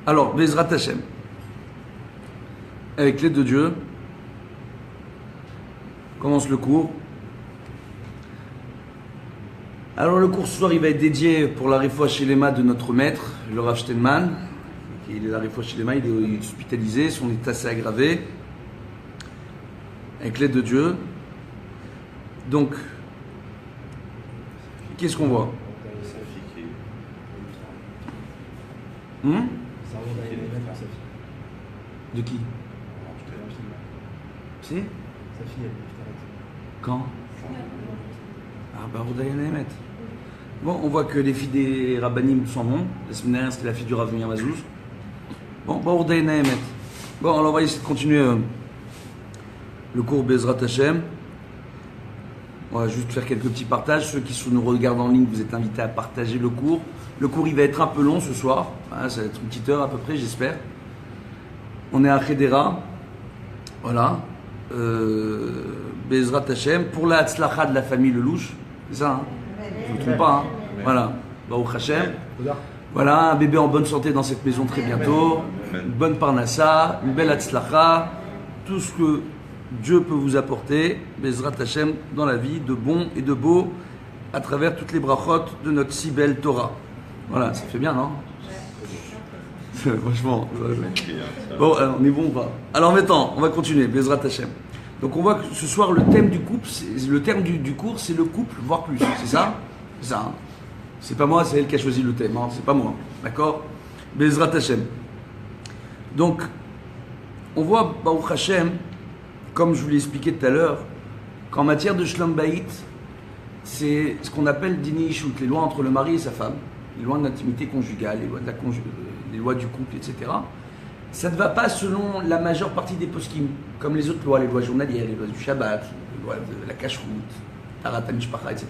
Alors, Bezrat Hashem, avec l'aide de Dieu, commence le cours. Alors le cours ce soir il va être dédié pour la Refoua Shelema de notre maître, le Rav Steinman. Il est la Refoua Shelema, il est hospitalisé, son état s'est aggravé. Avec l'aide de Dieu. Donc, qu'est-ce qu'on voit? De qui? C'est? Sa fille, elle est Quand? Ah bah Roudaïa Nahemet. Bon, on voit que les filles des Rabbanim s'en vont. La semaine dernière, c'était la fille du Rav Meir Mazouz. Bon, bah Roudaïa Nahemet. Bon, alors on va essayer de continuer le cours Bezrat Hashem. On va juste faire quelques petits partages. Ceux qui nous regardent en ligne, vous êtes invités à partager le cours. Le cours, il va être un peu long ce soir. Voilà, ça va être une petite heure à peu près, j'espère. On est à Khedera. Voilà. Bezrat Hashem. Pour la Hatzlacha de la famille Lelouch. C'est ça, hein? Je ne me trompe pas, hein? Voilà. Baruch Hashem. Voilà, un bébé en bonne santé dans cette maison très bientôt. Une bonne parnassa, une belle Hatzlacha. Tout ce que Dieu peut vous apporter, Bezrat Hashem, dans la vie, de bon et de beau, à travers toutes les brachot de notre si belle Torah. Voilà, ça fait bien, non? Franchement. Bon, on est bon ou pas? Alors maintenant, on va continuer, Bezrat Hashem. Donc on voit que ce soir, le thème du couple, le thème du cours, c'est le couple, voire plus. C'est ça? C'est ça, hein? C'est pas moi, c'est elle qui a choisi le thème, hein? C'est pas moi. D'accord? Bezrat Hashem. Donc, on voit, Baruch Hashem, comme je vous l'ai expliqué tout à l'heure, qu'en matière de Shlom Bayit, c'est ce qu'on appelle Dini Ishut, les lois entre le mari et sa femme, les lois de l'intimité conjugale, les lois, les lois du couple, etc. Ça ne va pas selon la majeure partie des poskim, comme les autres lois, les lois journalières, les lois du Shabbat, les lois de la Kashrut, Tarat HaMishpacha, etc.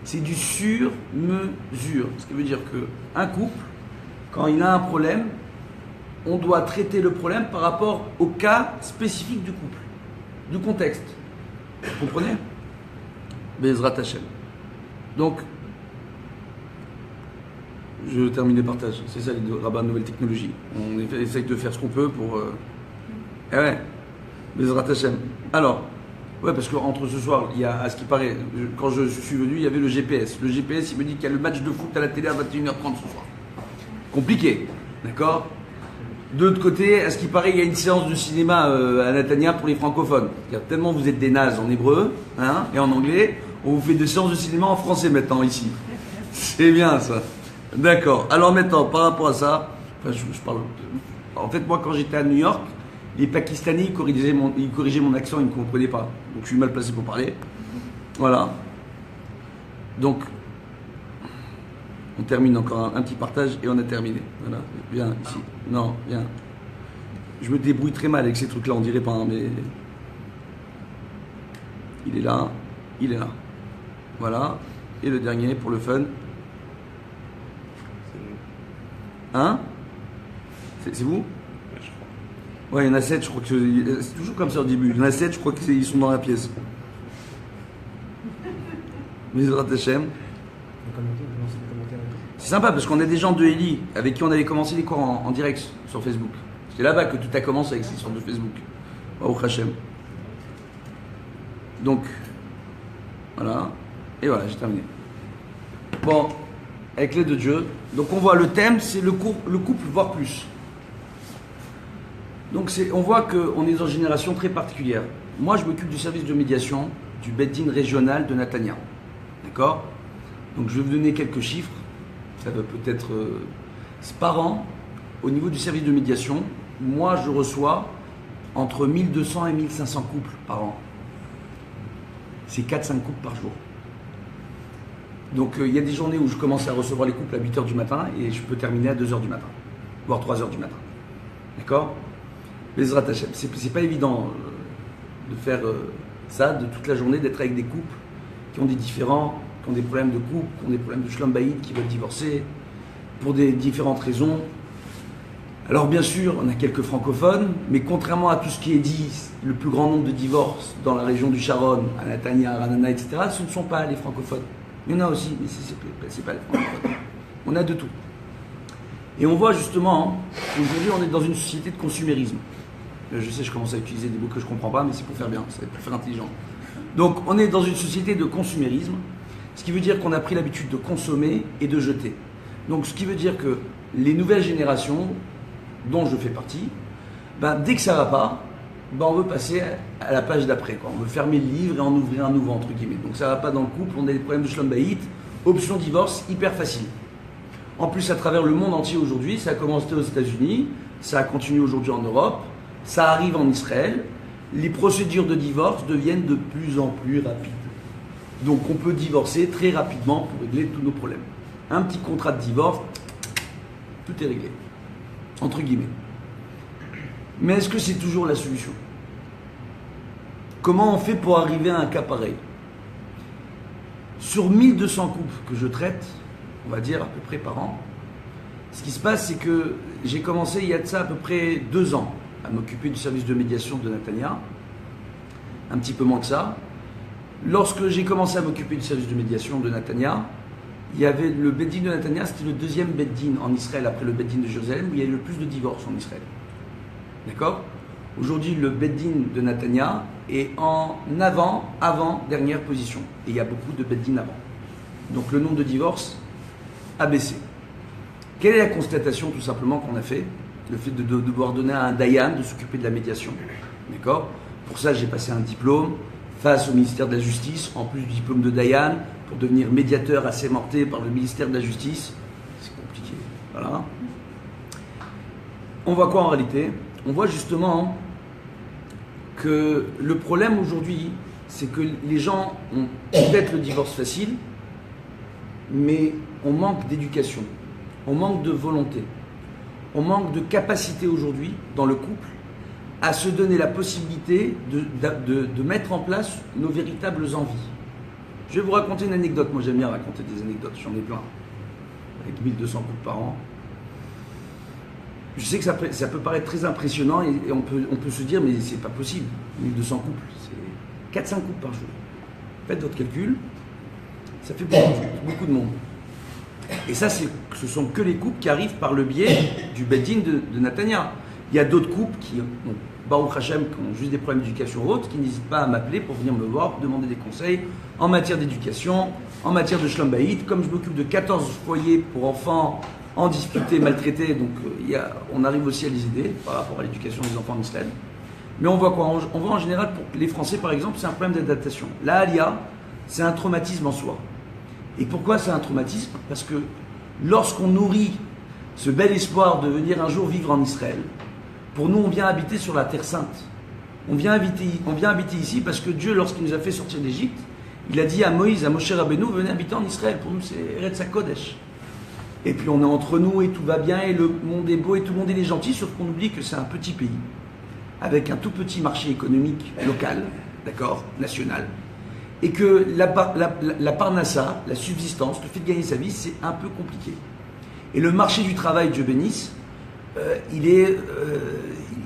C'est du sur-mesure. Ce qui veut dire qu'un couple, quand il a un problème, on doit traiter le problème par rapport au cas spécifique du couple, du contexte. Vous comprenez? Bezrat Hashem. Donc, je termine les partages. C'est ça les rabbins de nouvelles technologies. On essaye de faire ce qu'on peut pour... Eh ouais, Bezrat Hashem. Alors, ouais, parce qu'entre ce soir, il y a, à ce qui paraît, quand je suis venu, il y avait le GPS. Le GPS, il me dit qu'il y a le match de foot à la télé à 21h30 ce soir. Compliqué, d'accord? De l'autre côté, à ce qui paraît, il y a une séance de cinéma à Netanya pour les francophones. Tellement vous êtes des nazes en hébreu, hein, et en anglais, on vous fait des séances de cinéma en français maintenant ici. C'est bien ça. D'accord. Alors maintenant, par rapport à ça, enfin, je parle. En fait, moi, quand j'étais à New York, les Pakistanais ils corrigeaient mon accent, ils ne me comprenaient pas. Donc je suis mal placé pour parler. Voilà. Donc, on termine encore un petit partage et on a terminé. Voilà. Viens ici. Non, viens. Je me débrouille très mal avec ces trucs-là, on dirait pas, hein, mais. Il est là. Il est là. Voilà. Et le dernier pour le fun. Hein? C'est vous? Ouais, il y en a 7, je crois que c'est toujours comme ça au début. Il y en a 7, je crois qu'ils sont dans la pièce. Bezrat Hashem. C'est sympa parce qu'on a des gens de Eli avec qui on avait commencé les cours en direct sur Facebook. C'est là-bas que tout a commencé avec ces histoires de Facebook. Baruch Hashem. Donc, voilà. Et voilà, j'ai terminé. Bon, avec l'aide de Dieu. Donc on voit le thème, c'est le couple, voire plus. Donc on voit qu'on est dans une génération très particulière. Moi, je m'occupe du service de médiation du Beit Din régional de Netanya. D'accord? Donc je vais vous donner quelques chiffres. Ça va peut-être... par an, au niveau du service de médiation, moi, je reçois entre 1200 et 1500 couples par an. C'est 4-5 couples par jour. Donc il y a des journées où je commence à recevoir les couples à 8h du matin et je peux terminer à 2h du matin, voire 3h du matin. D'accord? Bezrat Hashem. C'est pas évident de faire ça, de toute la journée, d'être avec des couples qui ont des différends, qui ont des problèmes de couple, qui ont des problèmes de Shlom Bayit, qui veulent divorcer, pour des différentes raisons. Alors bien sûr, on a quelques francophones, mais contrairement à tout ce qui est dit, le plus grand nombre de divorces dans la région du Sharon, à Netanya, à Ranana, etc., ce ne sont pas les francophones. Il y en a aussi, mais c'est pas les francophones. On a de tout. Et on voit justement qu'aujourd'hui, on est dans une société de consumérisme. Je sais, je commence à utiliser des mots que je ne comprends pas, mais c'est pour faire bien, c'est pour faire intelligent. Donc, on est dans une société de consumérisme, ce qui veut dire qu'on a pris l'habitude de consommer et de jeter. Donc, ce qui veut dire que les nouvelles générations, dont je fais partie, dès que ça ne va pas, on veut passer à la page d'après. On veut fermer le livre et en ouvrir un nouveau, entre guillemets. Donc, ça ne va pas dans le couple, on a des problèmes de shlom bayit, option divorce, hyper facile. En plus, à travers le monde entier aujourd'hui, ça a commencé aux États-Unis, ça a continué aujourd'hui en Europe, ça arrive en Israël. Les procédures de divorce deviennent de plus en plus rapides. Donc on peut divorcer très rapidement pour régler tous nos problèmes. Un petit contrat de divorce, tout est réglé. Entre guillemets. Mais est-ce que c'est toujours la solution? Comment on fait pour arriver à un cas pareil? Sur 1200 couples que je traite, on va dire à peu près par an, ce qui se passe, c'est que j'ai commencé il y a de ça à peu près 2 ans à m'occuper du service de médiation de Netanya, un petit peu moins que ça. Lorsque j'ai commencé à m'occuper du service de médiation de Netanya, il y avait le Beddin de Netanya, c'était le deuxième Beddin en Israël après le Beddin de Jérusalem, où il y a eu le plus de divorces en Israël. D'accord? Aujourd'hui, le Beddin de Netanya est en avant-dernière position. Et il y a beaucoup de Beddin avant. Donc le nombre de divorces a baissé. Quelle est la constatation tout simplement qu'on a fait? Le fait de devoir donner à un Dayan de s'occuper de la médiation. D'accord? Pour ça, j'ai passé un diplôme face au ministère de la Justice, en plus du diplôme de Dayan, pour devenir médiateur assermenté par le ministère de la Justice. C'est compliqué. Voilà. On voit quoi en réalité? On voit justement que le problème aujourd'hui, c'est que les gens ont peut-être le divorce facile, mais on manque d'éducation, on manque de volonté. On manque de capacité aujourd'hui, dans le couple, à se donner la possibilité de mettre en place nos véritables envies. Je vais vous raconter une anecdote. Moi, j'aime bien raconter des anecdotes. J'en ai plein. Avec 1200 couples par an. Je sais que ça peut paraître très impressionnant et on peut se dire, mais c'est pas possible. 1200 couples, c'est 4-5 couples par jour. Faites votre calcul. Ça fait beaucoup de monde. Et ça, ce sont que les couples qui arrivent par le biais du Beddin de Netanya. Il y a d'autres couples qui, Baruch Hashem, qui ont juste des problèmes d'éducation ou autres, qui n'hésitent pas à m'appeler pour venir me voir, pour demander des conseils en matière d'éducation, en matière de shlom bayit. Comme je m'occupe de 14 foyers pour enfants en difficulté, maltraités, donc on arrive aussi à les aider par rapport à l'éducation des enfants en Israël. Mais on voit quoi? On voit en général, pour les Français par exemple, c'est un problème d'adaptation. La Aliyah, c'est un traumatisme en soi. Et pourquoi c'est un traumatisme? Parce que lorsqu'on nourrit ce bel espoir de venir un jour vivre en Israël, pour nous, on vient habiter sur la Terre Sainte. On vient habiter ici parce que Dieu, lorsqu'il nous a fait sortir d'Égypte, il a dit à Moïse, à Moshe Rabbeinu, venez habiter en Israël. Pour nous, c'est Eretz HaKodesh. Et puis on est entre nous et tout va bien et le monde est beau et tout le monde est gentil, sauf qu'on oublie que c'est un petit pays, avec un tout petit marché économique local, d'accord, national. Et que la parnassa, la subsistance, le fait de gagner sa vie, c'est un peu compliqué. Et le marché du travail, Dieu bénisse, il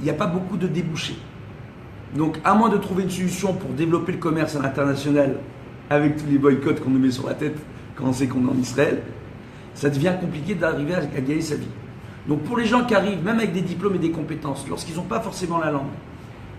n'y a pas beaucoup de débouchés. Donc, à moins de trouver une solution pour développer le commerce à l'international, avec tous les boycotts qu'on nous met sur la tête quand on sait qu'on est en Israël, ça devient compliqué d'arriver à gagner sa vie. Donc, pour les gens qui arrivent, même avec des diplômes et des compétences, lorsqu'ils n'ont pas forcément la langue,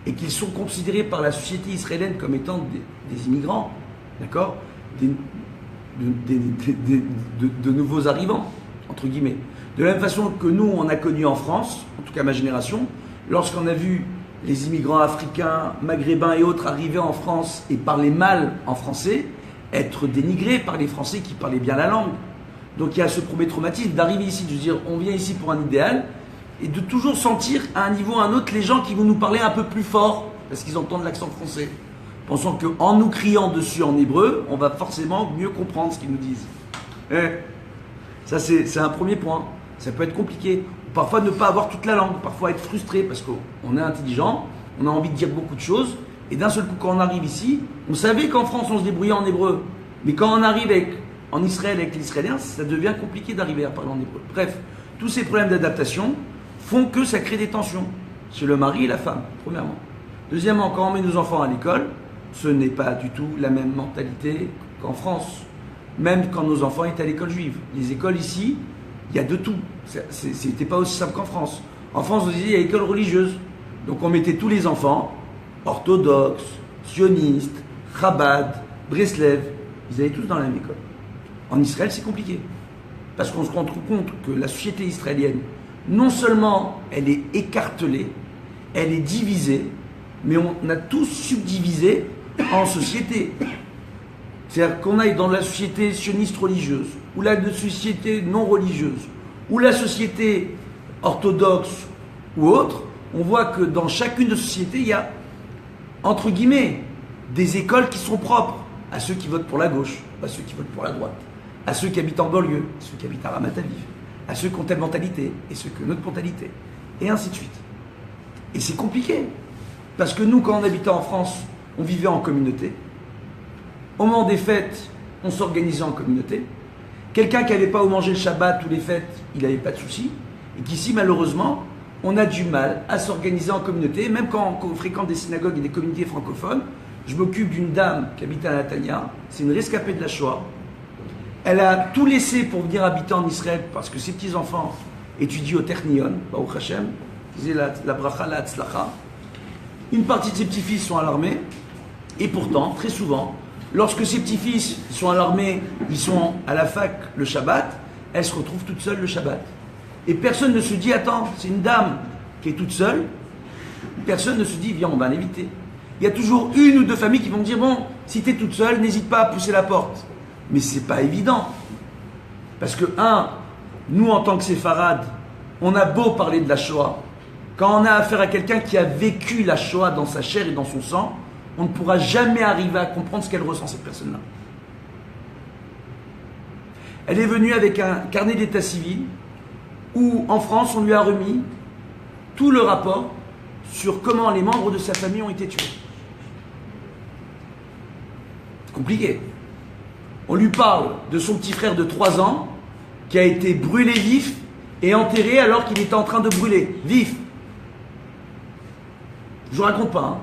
et qu'ils sont considérés par la société israélienne comme étant des immigrants, d'accord, de nouveaux arrivants, entre guillemets. De la même façon que nous, on a connu en France, en tout cas ma génération, lorsqu'on a vu les immigrants africains, maghrébins et autres arriver en France et parler mal en français, être dénigrés par les Français qui parlaient bien la langue. Donc il y a ce premier traumatisme d'arriver ici, de se dire on vient ici pour un idéal, et de toujours sentir à un niveau ou à un autre les gens qui vont nous parler un peu plus fort, parce qu'ils entendent l'accent français, pensant qu'en nous criant dessus en hébreu, on va forcément mieux comprendre ce qu'ils nous disent. Ça c'est un premier point. Ça peut être compliqué. Parfois ne pas avoir toute la langue, parfois être frustré parce qu'on est intelligent, on a envie de dire beaucoup de choses, et d'un seul coup quand on arrive ici, on savait qu'en France on se débrouillait en hébreu, mais quand on arrive en Israël avec les Israéliens, ça devient compliqué d'arriver à parler en hébreu. Bref, tous ces problèmes d'adaptation font que ça crée des tensions chez le mari et la femme, premièrement. Deuxièmement, quand on met nos enfants à l'école, ce n'est pas du tout la même mentalité qu'en France, même quand nos enfants étaient à l'école juive. Les écoles ici, Il y a de tout. C'était pas aussi simple qu'en France. En France, on disait il y a école religieuse. Donc on mettait tous les enfants, orthodoxes, sionistes, Chabad, Breslev, ils allaient tous dans la même école. En Israël, c'est compliqué. Parce qu'on se rend compte que la société israélienne, non seulement elle est écartelée, elle est divisée, mais on a tous subdivisé en sociétés. C'est-à-dire qu'on aille dans la société sioniste religieuse, ou la société non religieuse, ou la société orthodoxe ou autre, on voit que dans chacune de ces sociétés, il y a, entre guillemets, des écoles qui sont propres à ceux qui votent pour la gauche, à ceux qui votent pour la droite, à ceux qui habitent en banlieue, à ceux qui habitent à Ramat Aviv, à ceux qui ont telle mentalité et ceux qui ont une autre mentalité, et ainsi de suite. Et c'est compliqué, parce que nous, quand on habitait en France, on vivait en communauté. Au moment des fêtes, on s'organisait en communauté. Quelqu'un qui n'avait pas où manger le Shabbat ou les fêtes, il n'avait pas de souci. Et qu'ici, malheureusement, on a du mal à s'organiser en communauté. Même quand on fréquente des synagogues et des communautés francophones, je m'occupe d'une dame qui habite à Natania. C'est une rescapée de la Shoah. Elle a tout laissé pour venir habiter en Israël parce que ses petits-enfants étudient au Technion, Baruch Hashem, disait la bracha, la hatzlacha. Une partie de ses petits-fils sont à l'armée. Et pourtant, très souvent, lorsque ses petits-fils sont à l'armée, ils sont à la fac le Shabbat, elle se retrouve toute seule le Shabbat. Et personne ne se dit, attends, c'est une dame qui est toute seule. Personne ne se dit, viens, on va l'éviter. Il y a toujours une ou deux familles qui vont dire, bon, si tu es toute seule, n'hésite pas à pousser la porte. Mais c'est pas évident. Parce que, nous en tant que séfarades, on a beau parler de la Shoah. Quand on a affaire à quelqu'un qui a vécu la Shoah dans sa chair et dans son sang, on ne pourra jamais arriver à comprendre ce qu'elle ressent, cette personne-là. Elle est venue avec un carnet d'état civil où, en France, on lui a remis tout le rapport sur comment les membres de sa famille ont été tués. C'est compliqué. On lui parle de son petit frère de 3 ans qui a été brûlé vif et enterré alors qu'il était en train de brûler, vif. Je vous raconte pas, hein.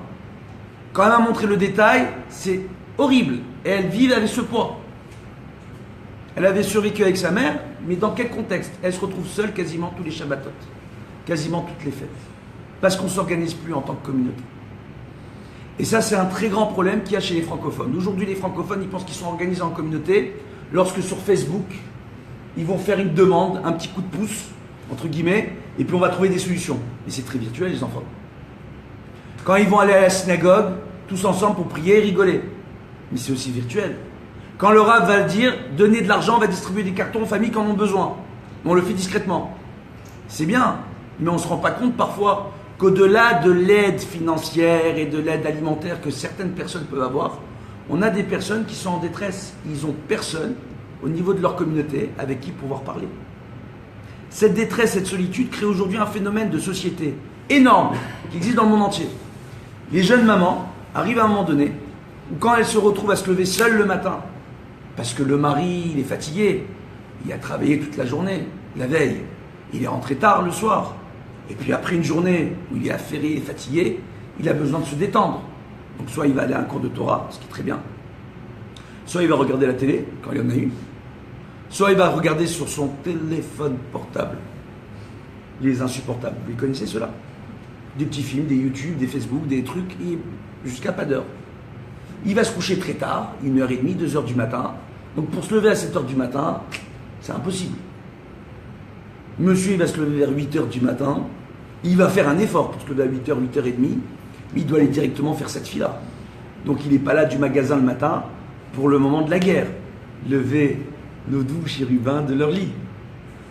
Quand elle m'a montré le détail, c'est horrible. Et elle vit avec ce poids. Elle avait survécu avec sa mère, mais dans quel contexte? Elle se retrouve seule quasiment tous les Shabbatot, quasiment toutes les fêtes. Parce qu'on ne s'organise plus en tant que communauté. Et ça, c'est un très grand problème qu'il y a chez les francophones. Aujourd'hui, les francophones, ils pensent qu'ils sont organisés en communauté lorsque sur Facebook, ils vont faire une demande, un petit coup de pouce, entre guillemets, et puis on va trouver des solutions. Mais c'est très virtuel, les enfants. Quand ils vont aller à la synagogue, tous ensemble pour prier et rigoler. Mais c'est aussi virtuel. Quand le rabbin va dire, donnez de l'argent, on va distribuer des cartons aux familles qui en ont besoin. On le fait discrètement. C'est bien, mais on ne se rend pas compte parfois qu'au-delà de l'aide financière et de l'aide alimentaire que certaines personnes peuvent avoir, on a des personnes qui sont en détresse. Ils n'ont personne au niveau de leur communauté avec qui pouvoir parler. Cette détresse, cette solitude crée aujourd'hui un phénomène de société énorme qui existe dans le monde entier. Les jeunes mamans arrivent à un moment donné où quand elles se retrouvent à se lever seules le matin, parce que le mari il est fatigué, il a travaillé toute la journée, la veille, il est rentré tard le soir, et puis après une journée où il est affairé et fatigué, il a besoin de se détendre. Donc soit il va aller à un cours de Torah, ce qui est très bien, soit il va regarder la télé, quand il y en a une, soit il va regarder sur son téléphone portable les insupportables. Vous les connaissez ceux-là? Des petits films, des YouTube, des Facebook, des trucs, et jusqu'à pas d'heure. Il va se coucher très tard, 1h30, 2h du matin. Donc pour se lever à 7h du matin, c'est impossible. Monsieur, il va se lever vers 8h du matin. Il va faire un effort pour se lever à 8h, 8h30. Mais il doit aller directement faire cette fila. Donc il n'est pas là du magasin le matin pour le moment de la guerre. Lever nos doux chérubins de leur lit.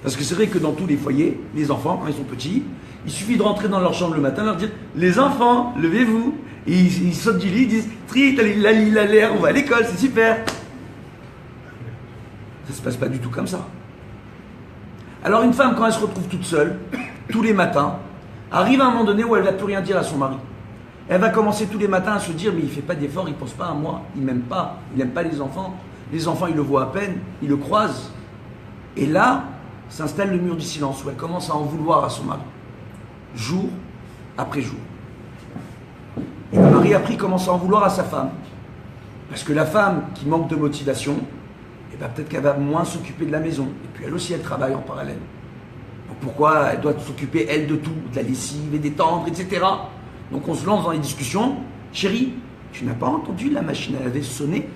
Parce que c'est vrai que dans tous les foyers, les enfants, quand ils sont petits, il suffit de rentrer dans leur chambre le matin, leur dire « Les enfants, levez-vous » Et ils sautent du lit, ils disent « Tri, l'air, on va à l'école, c'est super !» Ça ne se passe pas du tout comme ça. Alors une femme, quand elle se retrouve toute seule, tous les matins, arrive à un moment donné où elle ne va plus rien dire à son mari. Elle va commencer tous les matins à se dire « Mais il ne fait pas d'effort, il ne pense pas à moi, il ne m'aime pas, il n'aime pas les enfants. Les enfants, ils le voient à peine, ils le croisent. » Et là, s'installe le mur du silence où elle commence à en vouloir à son mari. Jour après jour. Et le mari après commence à en vouloir à sa femme. Parce que la femme qui manque de motivation, et ben peut-être qu'elle va moins s'occuper de la maison. Et puis elle aussi, elle travaille en parallèle. Donc pourquoi elle doit s'occuper, elle, de tout, de la lessive et des tendres, etc. Donc on se lance dans les discussions. Chérie, tu n'as pas entendu la machine à laver sonner?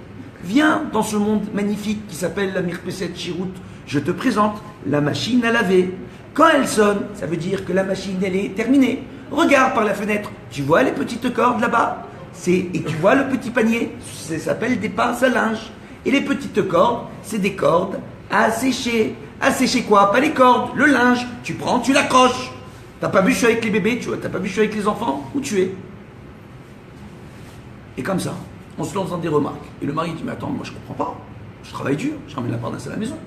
Viens dans ce monde magnifique qui s'appelle la Mirpeset Chirout. Je te présente la machine à laver. Quand elle sonne, ça veut dire que la machine, elle est terminée. Regarde par la fenêtre. Tu vois les petites cordes là-bas? Et tu vois le petit panier? Ça s'appelle des pinces à linge. Et les petites cordes, c'est des cordes à sécher. À sécher quoi? Pas les cordes, le linge. Tu prends, tu l'accroches. T'as pas vu je suis avec les bébés? T'as pas vu je suis avec les enfants? Où tu es? Et comme ça, on se lance dans des remarques. Et le mari dit, mais attends, moi je comprends pas. Je travaille dur, je ramène la parnasse à la maison.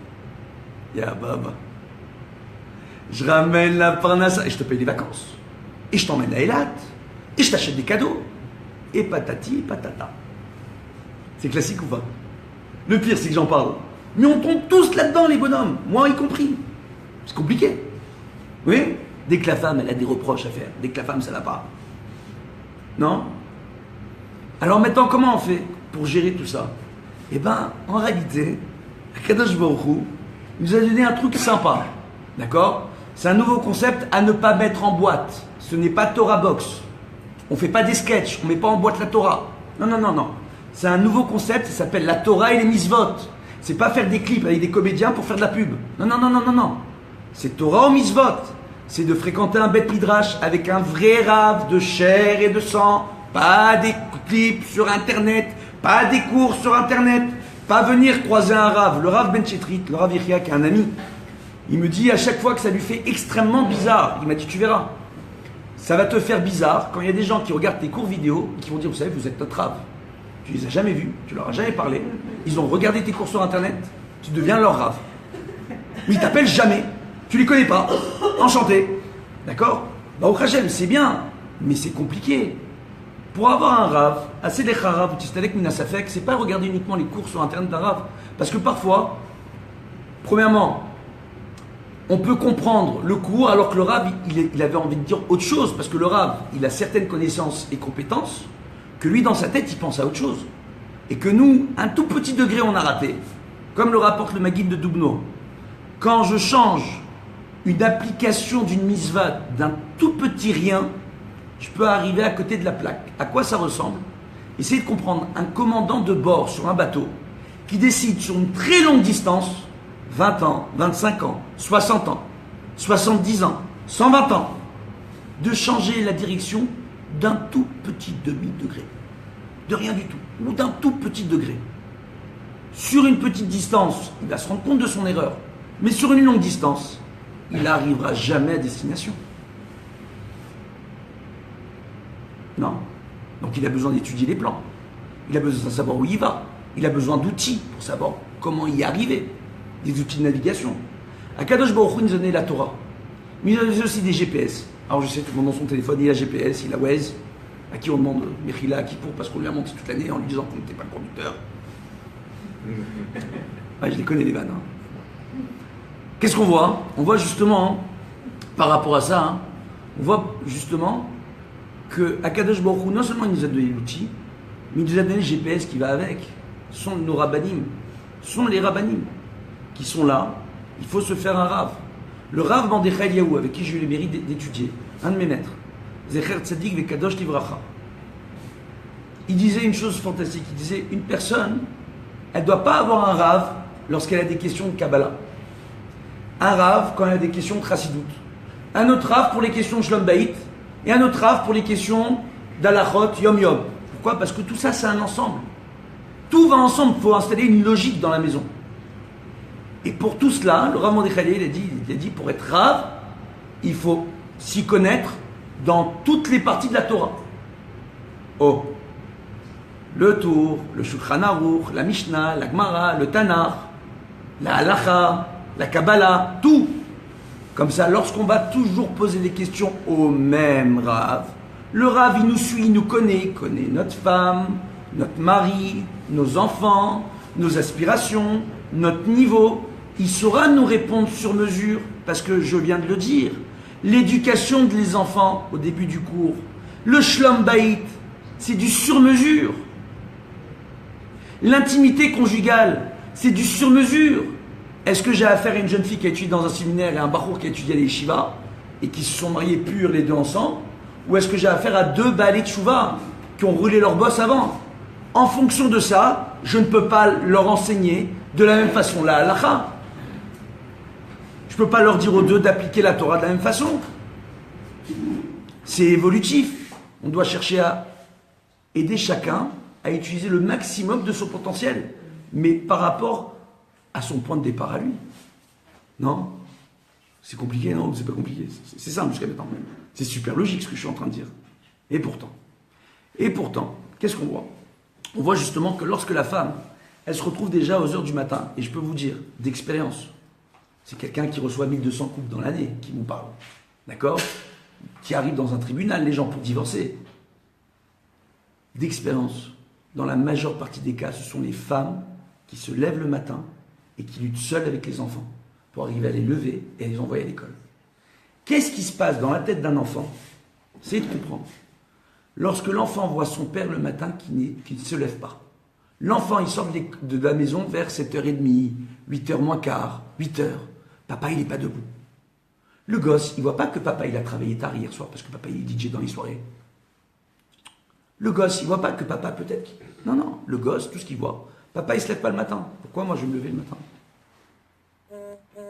Ya baba. Je ramène la parnasse et je te paye des vacances. Et je t'emmène à Eilat. Et je t'achète des cadeaux. Et patati et patata. C'est classique ou pas? Le pire, c'est que j'en parle. Mais on tombe tous là-dedans, les bonhommes. Moi y compris. C'est compliqué. Oui? Dès que la femme, elle a des reproches à faire. Dès que la femme, ça va pas. Non? Alors maintenant, comment on fait pour gérer tout ça? Eh bien, en réalité, Kadosh Baruch Hu nous a donné un truc sympa. D'accord? C'est un nouveau concept à ne pas mettre en boîte. Ce n'est pas Torah Box. On ne fait pas des sketchs, on ne met pas en boîte la Torah. Non, non, non, non. C'est un nouveau concept, ça s'appelle la Torah et les mitzvot. C'est pas faire des clips avec des comédiens pour faire de la pub. Non, non, non, non, non, non. C'est Torah ou mitzvot. C'est de fréquenter un beth midrash avec un vrai rave de chair et de sang. Pas des clips sur internet, pas des cours sur internet, pas venir croiser un rave. Le rave Ben Chetrit, le rave Yechia, qui est un ami, il me dit à chaque fois que ça lui fait extrêmement bizarre. Il m'a dit, tu verras, ça va te faire bizarre quand il y a des gens qui regardent tes cours vidéo et qui vont dire, vous savez, vous êtes notre rave. Tu les as jamais vus, tu leur as jamais parlé, ils ont regardé tes cours sur internet, tu deviens leur rave. Mais ils t'appellent jamais, tu les connais pas, enchanté. D'accord? Bah au Krachem, c'est bien, mais c'est compliqué. Pour avoir un rave, assez des harav, tistalek minasafek, c'est pas regarder uniquement les cours sur internet d'un rave. Parce que parfois, premièrement, on peut comprendre le cours alors que le rave, il avait envie de dire autre chose. Parce que le rave, il a certaines connaissances et compétences que lui, dans sa tête, il pense à autre chose. Et que nous, un tout petit degré, on a raté. Comme le rapporte le Maguide de Dubno. Quand je change une application d'une mitzvah d'un tout petit rien, je peux arriver à côté de la plaque. À quoi ça ressemble? Essayez de comprendre un commandant de bord sur un bateau qui décide sur une très longue distance, 20 ans, 25 ans, 60 ans, 70 ans, 120 ans, de changer la direction d'un tout petit demi-degré. De rien du tout. Ou d'un tout petit degré. Sur une petite distance, il va se rendre compte de son erreur. Mais sur une longue distance, il n'arrivera jamais à destination. Non. Donc il a besoin d'étudier les plans. Il a besoin de savoir où il va. Il a besoin d'outils pour savoir comment y arriver. Des outils de navigation. Akadosh Baruch Hu nous a donné la Torah. Mais il a donné aussi des GPS. Alors je sais, tout le monde dans son téléphone, il a GPS, il a Waze. À qui on demande Mechila, à qui pour? Parce qu'on lui a menti toute l'année en lui disant qu'on n'était pas le conducteur. Ouais, je les connais les vannes. Hein. Qu'est-ce qu'on voit? On voit justement, par rapport à ça, on voit justement que Akadosh Baruch Hu, non seulement il nous a donné l'outil, mais il nous a donné le GPS qui va avec. Ce sont nos rabbanim. Ce sont les rabbanim qui sont là. Il faut se faire un rave. Le rave Mordechai Eliyahu, avec qui j'ai eu le mérite d'étudier, un de mes maîtres, Zecher Tzadik Vekadosh Livracha, il disait une chose fantastique. Il disait, une personne, elle ne doit pas avoir un rave lorsqu'elle a des questions de Kabbalah. Un rave quand elle a des questions de Chassidut. Un autre rave pour les questions de Shlom Bayit. Et un autre rave pour les questions d'Alachot, Yom Yom. Pourquoi? Parce que tout ça, c'est un ensemble. Tout va ensemble. Il faut installer une logique dans la maison. Et pour tout cela, le Rav Mordechai, il a dit, pour être rave, il faut s'y connaître dans toutes les parties de la Torah. Oh, le Tour, le Shulchan Aruch, la Mishnah, la Gemara, le Tanakh, la Halacha, la Kabbalah, tout. Comme ça, lorsqu'on va toujours poser des questions au même Rav, le Rav, il nous suit, il nous connaît notre femme, notre mari, nos enfants, nos aspirations, notre niveau. Il saura nous répondre sur mesure, parce que je viens de le dire, l'éducation des enfants au début du cours, le Shlom Bayit, c'est du sur-mesure. L'intimité conjugale, C'est du sur-mesure. Est-ce que j'ai affaire à une jeune fille qui a étudié dans un séminaire et un bachour qui a étudié à l'Yeshiva et qui se sont mariés purs les deux ensemble? Ou est-ce que j'ai affaire à deux Baalei Tchouva qui ont roulé leur boss avant? En fonction de ça, je ne peux pas leur enseigner de la même façon la halakha. Je ne peux pas leur dire aux deux d'appliquer la Torah de la même façon. C'est évolutif. On doit chercher à aider chacun à utiliser le maximum de son potentiel, mais par rapport à son point de départ à lui. Non? C'est compliqué, non? C'est pas compliqué. C'est simple jusqu'à maintenant. C'est super logique ce que je suis en train de dire. Et pourtant, qu'est-ce qu'on voit? On voit justement que lorsque la femme, elle se retrouve déjà aux heures du matin, et je peux vous dire, d'expérience, c'est quelqu'un qui reçoit 1200 couples dans l'année qui vous parle, d'accord? Qui arrive dans un tribunal, les gens pour divorcer. D'expérience, dans la majeure partie des cas, ce sont les femmes qui se lèvent le matin et qui luttent seules avec les enfants pour arriver à les lever et à les envoyer à l'école. Qu'est-ce qui se passe dans la tête d'un enfant? C'est de comprendre. Lorsque l'enfant voit son père le matin qui ne se lève pas, l'enfant il sort de la maison vers 7h30, 8h moins quart, 8h. Papa il n'est pas debout. Le gosse, il ne voit pas que papa il a travaillé tard hier soir parce que papa il est DJ dans les soirées. Le gosse, il ne voit pas que papa peut-être... Non, le gosse, tout ce qu'il voit, papa il ne se lève pas le matin. Pourquoi moi je vais me lever le matin?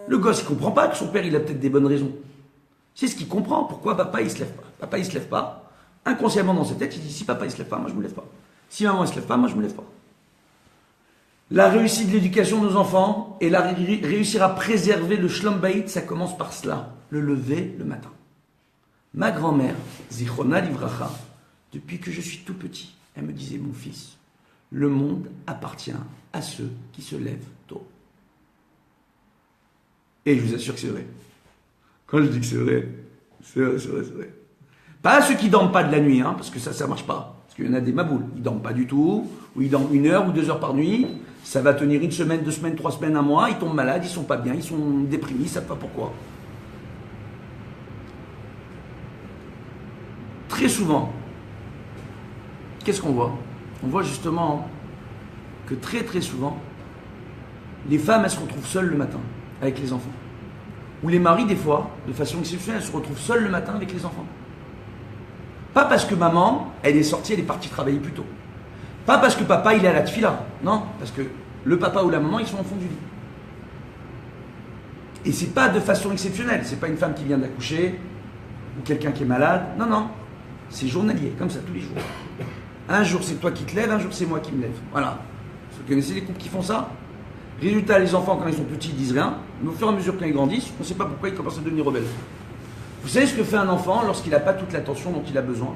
Le gosse, il ne comprend pas que son père il a peut-être des bonnes raisons. C'est ce qu'il comprend, pourquoi papa il ne se lève pas. Papa il ne se lève pas. Inconsciemment dans sa tête, il dit si papa il se lève pas, moi je me lève pas. Si maman elle se lève pas, moi je me lève pas. La réussite de l'éducation de nos enfants et réussir à préserver le shlom bayit, ça commence par cela, le lever le matin. Ma grand-mère, Zichrona Livracha, depuis que je suis tout petit, elle me disait mon fils, le monde appartient à ceux qui se lèvent tôt. Et je vous assure que c'est vrai. Quand je dis que c'est vrai, c'est vrai. Pas à ceux qui dorment pas de la nuit, hein, parce que ça marche pas. Parce qu'il y en a des maboules, ils dorment pas du tout, ou ils dorment 1 heure ou 2 heures par nuit, ça va tenir 1 semaine, 2 semaines, 3 semaines, 1 mois, ils tombent malades, ils sont pas bien, ils sont déprimés, ils savent pas pourquoi. Très souvent, qu'est-ce qu'on voit? On voit justement que très souvent, les femmes, elles se retrouvent seules le matin, avec les enfants. Ou les maris, des fois, de façon exceptionnelle, se retrouvent seuls le matin avec les enfants. Pas parce que maman, elle est sortie, elle est partie travailler plus tôt. Pas parce que papa, il est à la tfila. Non, parce que le papa ou la maman, ils sont au fond du lit. Et c'est pas de façon exceptionnelle. C'est pas une femme qui vient d'accoucher, ou quelqu'un qui est malade. Non. C'est journalier, comme ça, tous les jours. Un jour, c'est toi qui te lèves, un jour, c'est moi qui me lève. Voilà. Vous connaissez les couples qui font ça? Résultat, les enfants, quand ils sont petits, ils disent rien. Mais au fur et à mesure qu'ils grandissent, on ne sait pas pourquoi ils commencent à devenir rebelles. Vous savez ce que fait un enfant lorsqu'il n'a pas toute l'attention dont il a besoin?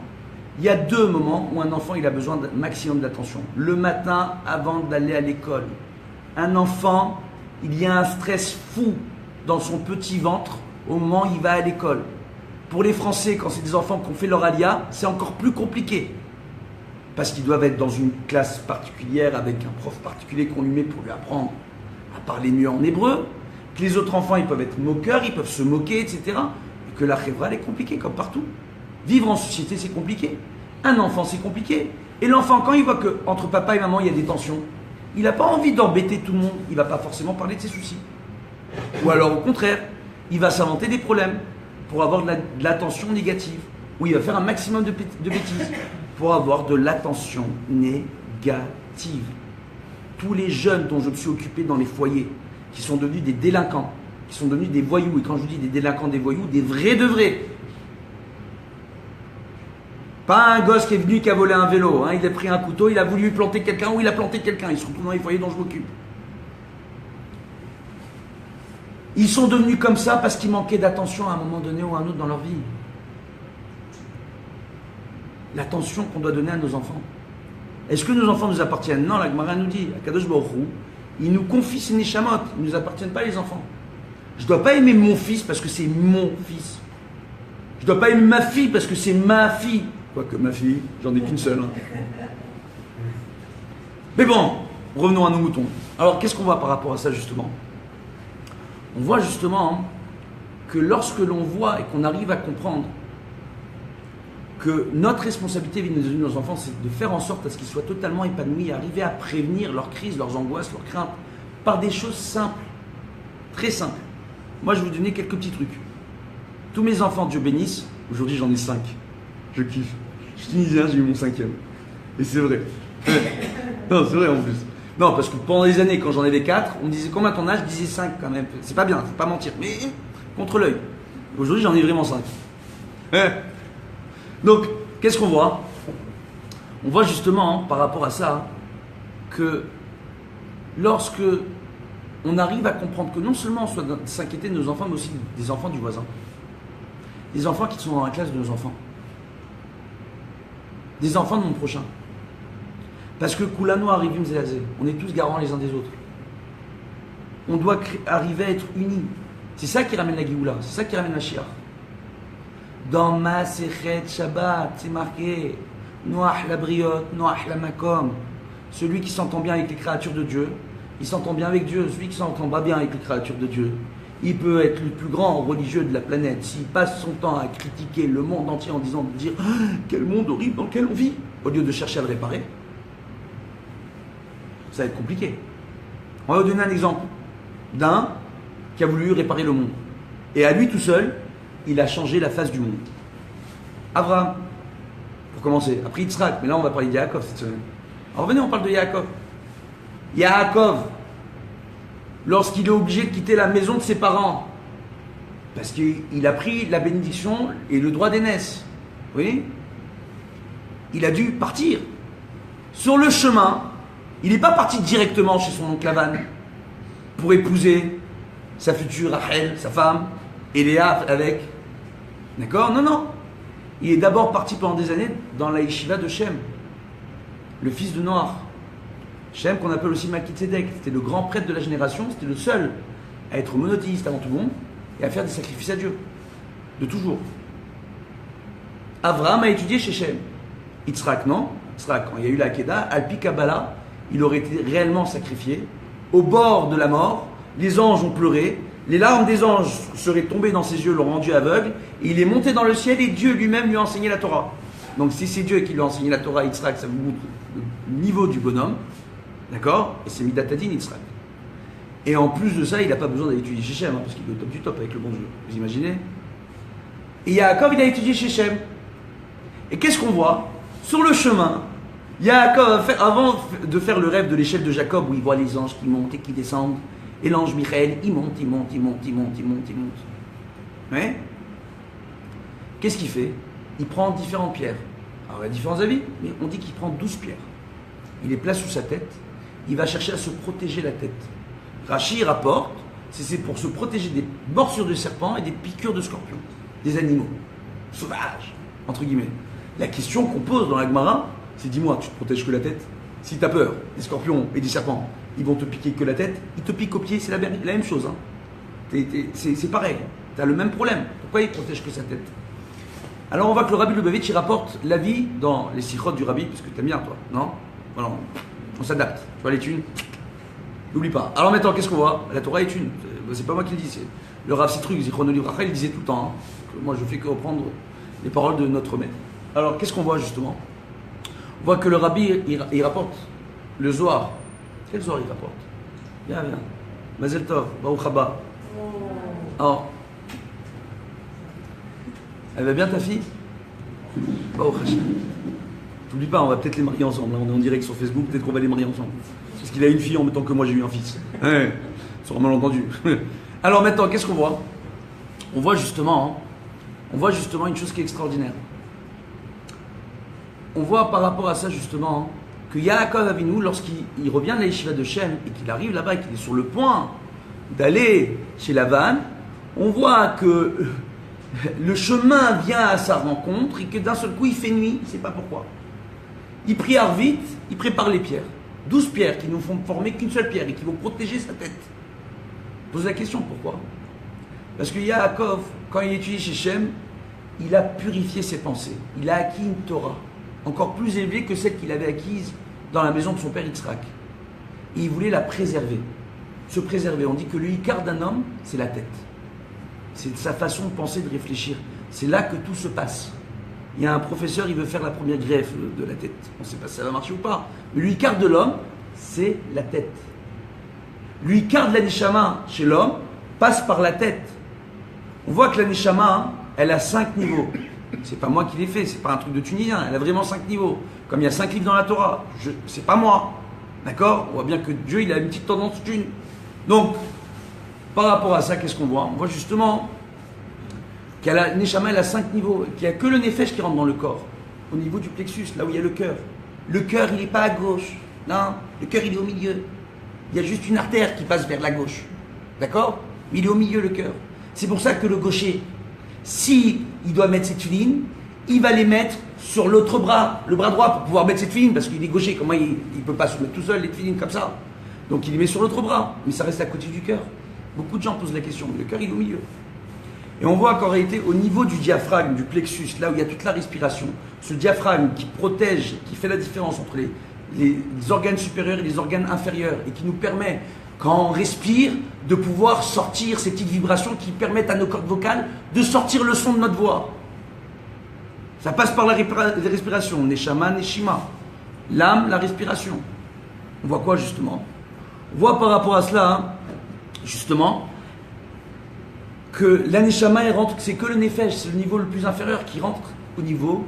Il y a 2 moments où un enfant il a besoin d'un maximum d'attention. Le matin, avant d'aller à l'école. Un enfant, il y a un stress fou dans son petit ventre au moment où il va à l'école. Pour les Français, quand c'est des enfants qui ont fait leur alia, c'est encore plus compliqué. Parce qu'ils doivent être dans une classe particulière avec un prof particulier qu'on lui met pour lui apprendre à parler mieux en hébreu. Que les autres enfants, ils peuvent être moqueurs, ils peuvent se moquer, etc. Et que la chevra, elle est compliquée, comme partout. Vivre en société, c'est compliqué. Un enfant, c'est compliqué. Et l'enfant, quand il voit qu'entre papa et maman, il y a des tensions, il n'a pas envie d'embêter tout le monde. Il ne va pas forcément parler de ses soucis. Ou alors, au contraire, il va s'inventer des problèmes pour avoir de l'attention négative. Ou il va faire un maximum de bêtises pour avoir de l'attention négative. Tous les jeunes dont je me suis occupé dans les foyers, qui sont devenus des délinquants, qui sont devenus des voyous, et quand je vous dis des délinquants, des voyous, des vrais de vrais. Pas un gosse qui est venu qui a volé un vélo, hein. Il a pris un couteau, il a voulu planter quelqu'un ou il a planté quelqu'un, ils se retrouvent dans les foyers dont je m'occupe. Ils sont devenus comme ça parce qu'ils manquaient d'attention à un moment donné ou à un autre dans leur vie. L'attention qu'on doit donner à nos enfants. Est-ce que nos enfants nous appartiennent? Non, la Gemara nous dit, Akadosh Baruch Hu, il nous confie ses neshamot, ils ne nous appartiennent pas les enfants. Je ne dois pas aimer mon fils parce que c'est mon fils. Je ne dois pas aimer ma fille parce que c'est ma fille. Quoique ma fille, j'en ai qu'une seule. Hein. Mais bon, revenons à nos moutons. Alors, qu'est-ce qu'on voit par rapport à ça, justement? On voit justement que lorsque l'on voit et qu'on arrive à comprendre que notre responsabilité vis-à-vis de nos enfants, c'est de faire en sorte à ce qu'ils soient totalement épanouis, arriver à prévenir leurs crises, leurs angoisses, leurs craintes, par des choses simples, très simples. Moi, je vais vous donner quelques petits trucs. Tous mes enfants, Dieu bénisse, aujourd'hui j'en ai 5. Je kiffe. Je suis tunisien, j'ai eu mon 5e. Et c'est vrai. Non, c'est vrai en plus. Non, parce que pendant des années, quand j'en avais 4, on me disait combien ton âge? Je disais 5 quand même. C'est pas bien, faut pas mentir. Mais contre l'œil. Aujourd'hui, j'en ai vraiment 5. Donc, qu'est-ce qu'on voit? On voit justement, par rapport à ça, que lorsque on arrive à comprendre que non seulement on doit s'inquiéter de nos enfants, mais aussi des enfants du voisin. Des enfants qui sont dans la classe de nos enfants. Des enfants de mon prochain. Parce que Kulano Arivim Zelazé, on est tous garants les uns des autres. On doit arriver à être unis. C'est ça qui ramène la Géoula, c'est ça qui ramène la Shia. Dans Masechet Shabbat, c'est marqué Noach la briot, Noach la makom. Celui qui s'entend bien avec les créatures de Dieu, il s'entend bien avec Dieu. Celui qui s'entend pas bien avec les créatures de Dieu, il peut être le plus grand religieux de la planète. S'il passe son temps à critiquer le monde entier en disant de dire quel monde horrible dans lequel on vit, au lieu de chercher à le réparer, ça va être compliqué. On va vous donner un exemple d'un qui a voulu réparer le monde. Et à lui tout seul, il a changé la face du monde. Abraham, pour commencer. Après Yitzhak, mais là on va parler de Yaakov cette semaine. Alors venez, on parle de Yaakov. Yaakov, lorsqu'il est obligé de quitter la maison de ses parents, parce qu'il a pris la bénédiction et le droit d'aînesse, oui, il a dû partir. Sur le chemin, il n'est pas parti directement chez son oncle Lavan pour épouser sa future Rachel, sa femme, et Léa avec. D'accord? Non, non. Il est d'abord parti pendant des années dans la yeshiva de Shem, le fils de Noach. Shem, qu'on appelle aussi Malkitzedek, c'était le grand prêtre de la génération, c'était le seul à être monothéiste avant tout le monde et à faire des sacrifices à Dieu. De toujours. Abraham a étudié chez Shem. Yitzhak, non? Yitzhak, quand il y a eu la Hakeda, Alpi Kabbalah, il aurait été réellement sacrifié. Au bord de la mort, les anges ont pleuré, les larmes des anges seraient tombées dans ses yeux, l'ont rendu aveugle, et il est monté dans le ciel et Dieu lui-même lui a enseigné la Torah. Donc si c'est Dieu qui lui a enseigné la Torah, Yitzhak, ça vous montre le niveau du bonhomme. D'accord? Et c'est Midatadin Yitzhak. Et en plus de ça, il n'a pas besoin d'aller étudier chez Shem, parce qu'il est au top du top avec le bon Dieu. Vous imaginez? Et Yaakov, il a étudié chez Shem. Et qu'est-ce qu'on voit? Sur le chemin, Yaakov, avant de faire le rêve de l'échelle de Jacob, où il voit les anges qui montent et qui descendent, et l'ange Michael, il monte, il monte, il monte, il monte, il monte, il monte. Ouais? Qu'est-ce qu'il fait? Il prend différentes pierres. Alors il y a différents avis, mais on dit qu'il prend 12 pierres. Il les place sous sa tête, il va chercher à se protéger la tête. Rachi rapporte, c'est pour se protéger des morsures de serpents et des piqûres de scorpions, des animaux sauvages, entre guillemets. La question qu'on pose dans la Gemara, c'est dis-moi, tu te protèges que la tête? Si tu as peur des scorpions et des serpents, ils vont te piquer que la tête, ils te piquent au pied, c'est la même chose. Hein. C'est pareil, tu as le même problème. Pourquoi ils protègent que sa tête? Alors on voit que le Rabbi Lubavitch, il rapporte l'avis dans les sikhot du Rabbi, parce que tu aimes bien toi, non? Voilà, on s'adapte. Tu vois les thunes? N'oublie pas. Alors maintenant, qu'est-ce qu'on voit? La Torah est une. C'est pas moi qui le dis, c'est le Rav Sitruk, Zichrono Livracha, il disait tout le temps. Hein, moi, je fais que reprendre les paroles de notre maître. Alors, qu'est-ce qu'on voit justement? On voit que le Rabbi, il rapporte le Zohar. Quel Zohar il rapporte? Viens, viens. Mazel Tov, Baruch Haba. Alors, elle va bien ta fille? Baruch Hashem. N'oublie pas, on va peut-être les marier ensemble. Là, on est en direct sur Facebook, peut-être qu'on va les marier ensemble. Parce qu'il a une fille en même temps que moi j'ai eu un fils. Ouais, c'est vraiment entendu. Alors maintenant, qu'est-ce qu'on voit? On voit justement une chose qui est extraordinaire. On voit par rapport à ça justement que Yaakov Avinu, lorsqu'il revient de la yeshiva de Shem et qu'il arrive là-bas et qu'il est sur le point d'aller chez Lavan, on voit que le chemin vient à sa rencontre et que d'un seul coup il fait nuit, il ne sait pas pourquoi. Il prière vite, il prépare les pierres. 12 pierres qui ne font former qu'une seule pierre et qui vont protéger sa tête. Pose la question, pourquoi? Parce que Yaakov, quand il étudie chez Shem, il a purifié ses pensées. Il a acquis une Torah, encore plus élevée que celle qu'il avait acquise dans la maison de son père Yitzhak. Et il voulait la préserver. Se préserver. On dit que le Icar d'un homme, c'est la tête. C'est sa façon de penser, de réfléchir. C'est là que tout se passe. Il y a un professeur, il veut faire la première greffe de la tête. On ne sait pas si ça va marcher ou pas. Mais le Icar de l'homme, c'est la tête. lui quart de la neshama chez l'homme passe par la tête. On voit que la neshama, elle a 5 niveaux. C'est pas moi qui l'ai fait, c'est pas un truc de Tunisien. Elle a vraiment 5 niveaux. Comme il y a 5 livres dans la Torah, c'est pas moi. D'accord? On voit bien que Dieu, il a une petite tendance d'une. Donc, par rapport à ça, qu'est-ce qu'on voit? On voit justement qu'elle a, Neshama, elle a 5 niveaux, qu'il n'y a que le Nefesh qui rentre dans le corps, au niveau du plexus, là où il y a le cœur. Le cœur, il n'est pas à gauche. Non, le cœur, il est au milieu. Il y a juste une artère qui passe vers la gauche. D'accord? Mais il est au milieu, le cœur. C'est pour ça que le gaucher, si il doit mettre ses tefilines, il va les mettre sur l'autre bras, le bras droit, pour pouvoir mettre ses tefilines, parce qu'il est gaucher. Comment il ne peut pas se mettre tout seul, les tefilines, comme ça? Donc il les met sur l'autre bras, mais ça reste à côté du cœur. Beaucoup de gens posent la question, mais le cœur, il est au milieu. Et on voit qu'en réalité, au niveau du diaphragme, du plexus, là où il y a toute la respiration, ce diaphragme qui protège, qui fait la différence entre les organes supérieurs et les organes inférieurs, et qui nous permet, quand on respire, de pouvoir sortir ces petites vibrations qui permettent à nos cordes vocales de sortir le son de notre voix. Ça passe par la respiration, Neshama, Neshima. L'âme, la respiration. On voit quoi justement? On voit par rapport à cela, justement, que la Neshama, elle rentre, c'est que le Nefesh, c'est le niveau le plus inférieur qui rentre au niveau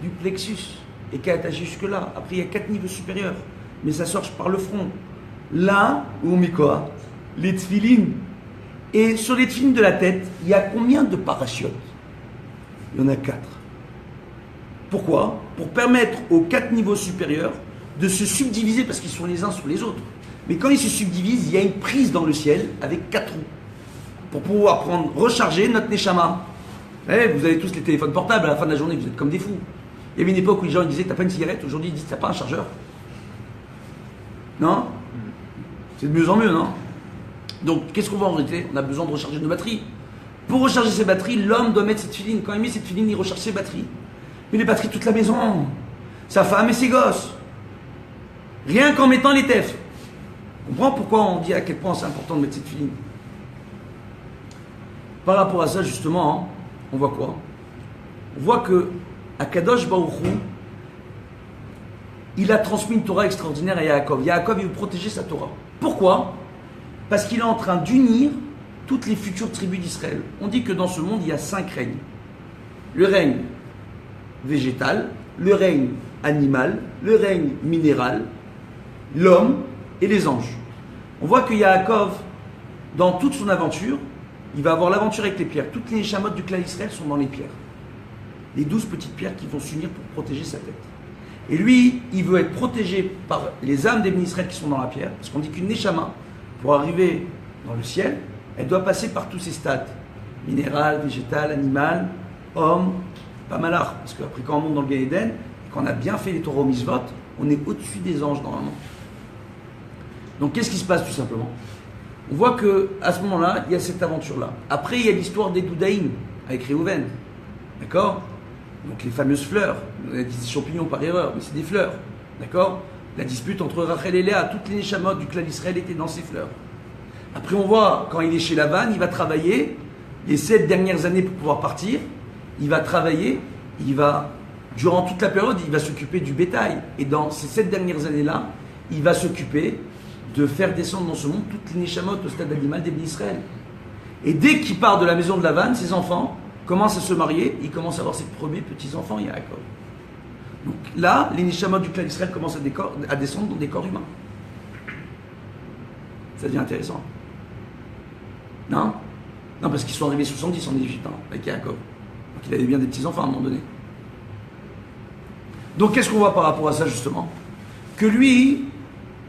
du plexus et qui est attaché jusque-là. Après, il y a 4 niveaux supérieurs, mais ça sort par le front. Là, où on met quoi? Les tefilines. Et sur les tefilines de la tête, il y a combien de parachutes? Il y en a 4. Pourquoi? Pour permettre aux 4 niveaux supérieurs de se subdiviser, parce qu'ils sont les uns sur les autres. Mais quand ils se subdivisent, il y a une prise dans le ciel avec 4 roues. Pour pouvoir recharger notre Neshama. Vous avez tous les téléphones portables, à la fin de la journée, vous êtes comme des fous. Il y avait une époque où les gens disaient, t'as pas une cigarette, aujourd'hui ils disent, t'as pas un chargeur. Non? C'est de mieux en mieux, non? Donc, qu'est-ce qu'on voit en réalité? On a besoin de recharger nos batteries. Pour recharger ses batteries, l'homme doit mettre cette filine. Quand il met cette filine, il recharge ses batteries. Mais les batteries de toute la maison, sa femme et ses gosses. Rien qu'en mettant les tefs. On comprend pourquoi on dit à quel point c'est important de mettre cette filine. Par rapport à ça, justement, on voit quoi? On voit que Akadosh Baruch Hu, il a transmis une Torah extraordinaire à Yaakov. Yaakov, il veut protéger sa Torah. Pourquoi? Parce qu'il est en train d'unir toutes les futures tribus d'Israël. On dit que dans ce monde, il y a 5 règnes. Le règne végétal, le règne animal, le règne minéral, l'homme et les anges. On voit que Yaakov, dans toute son aventure, il va avoir l'aventure avec les pierres. Toutes les neshamot du clan Israël sont dans les pierres. Les 12 petites pierres qui vont s'unir pour protéger sa tête. Et lui, il veut être protégé par les âmes des Israël qui sont dans la pierre. Parce qu'on dit qu'une neshama, pour arriver dans le ciel, elle doit passer par tous ces stades. Minéral, végétal, animal, homme, pas malard. Parce qu'après quand on monte dans le Gan Eden, et qu'on a bien fait les Torah mitzvot, on est au-dessus des anges normalement. Donc qu'est-ce qui se passe tout simplement? On voit qu'à ce moment-là, il y a cette aventure-là. Après, il y a l'histoire des Doudaïm avec Réhouven. D'accord? Donc les fameuses fleurs. On a dit des champignons par erreur, mais c'est des fleurs. D'accord? La dispute entre Rachel et Léa, toutes les neshamot du clan d'Israël étaient dans ces fleurs. Après, on voit, quand il est chez Lavan, il va travailler les 7 dernières années pour pouvoir partir. Il va travailler, durant toute la période, il va s'occuper du bétail. Et dans ces 7 dernières années-là, il va s'occuper de faire descendre dans ce monde toutes les neshamot au stade animal des Israël. Et dès qu'il part de la maison de Lavan, ses enfants commencent à se marier, il commence à avoir ses premiers petits-enfants, Yaakov. Donc là, les neshamot du clan d'Israël commencent à descendre dans des corps humains. Ça devient intéressant. Non? Non, parce qu'ils sont arrivés 70 en Égypte, avec Yaakov. Donc il avait bien des petits-enfants à un moment donné. Donc qu'est-ce qu'on voit par rapport à ça, justement? Que lui,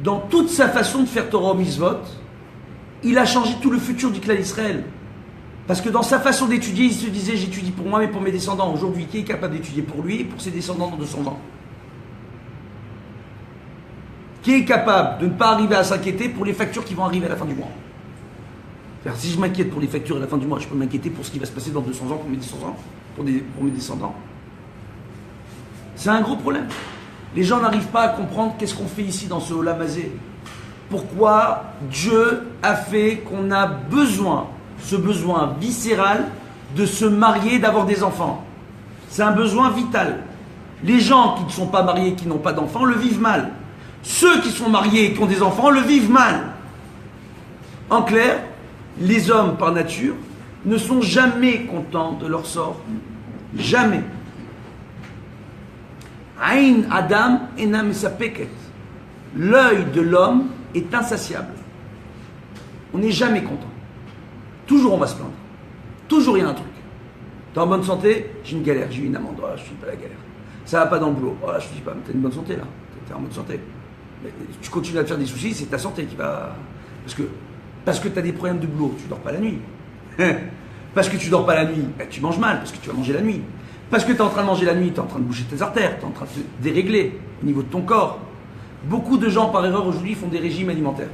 dans toute sa façon de faire Torah mitzvot, il a changé tout le futur du clan d'Israël. Parce que dans sa façon d'étudier, il se disait, j'étudie pour moi, mais pour mes descendants. Aujourd'hui, qui est capable d'étudier pour lui et pour ses descendants dans 200 ans? Qui est capable de ne pas arriver à s'inquiéter pour les factures qui vont arriver à la fin du mois? C'est-à-dire, si je m'inquiète pour les factures à la fin du mois, je peux m'inquiéter pour ce qui va se passer dans 200 ans, pour mes descendants, pour mes descendants. C'est un gros problème. Les gens n'arrivent pas à comprendre qu'est-ce qu'on fait ici dans ce Olam Hazé. Pourquoi Dieu a fait qu'on a besoin, ce besoin viscéral, de se marier, d'avoir des enfants. C'est un besoin vital. Les gens qui ne sont pas mariés, qui n'ont pas d'enfants, le vivent mal. Ceux qui sont mariés et qui ont des enfants, le vivent mal. En clair, les hommes par nature ne sont jamais contents de leur sort. Jamais. Aïn Adam enam mesapeket. L'œil de l'homme est insatiable. On n'est jamais content. Toujours on va se plaindre. Toujours il y a un truc. T'es en bonne santé? J'ai une galère, j'ai eu une amende. Oh, je ne suis pas la galère. Ça va pas dans le boulot. Oh, je te dis pas, mais t'as une bonne santé là. T'es en bonne santé. Mais tu continues à te faire des soucis, c'est ta santé qui va. Parce que tu as des problèmes de boulot, tu dors pas la nuit. Parce que tu dors pas la nuit, tu manges mal, parce que tu vas manger la nuit. Parce que tu es en train de manger la nuit, tu es en train de boucher tes artères, tu es en train de te dérégler au niveau de ton corps. Beaucoup de gens, par erreur, aujourd'hui, font des régimes alimentaires.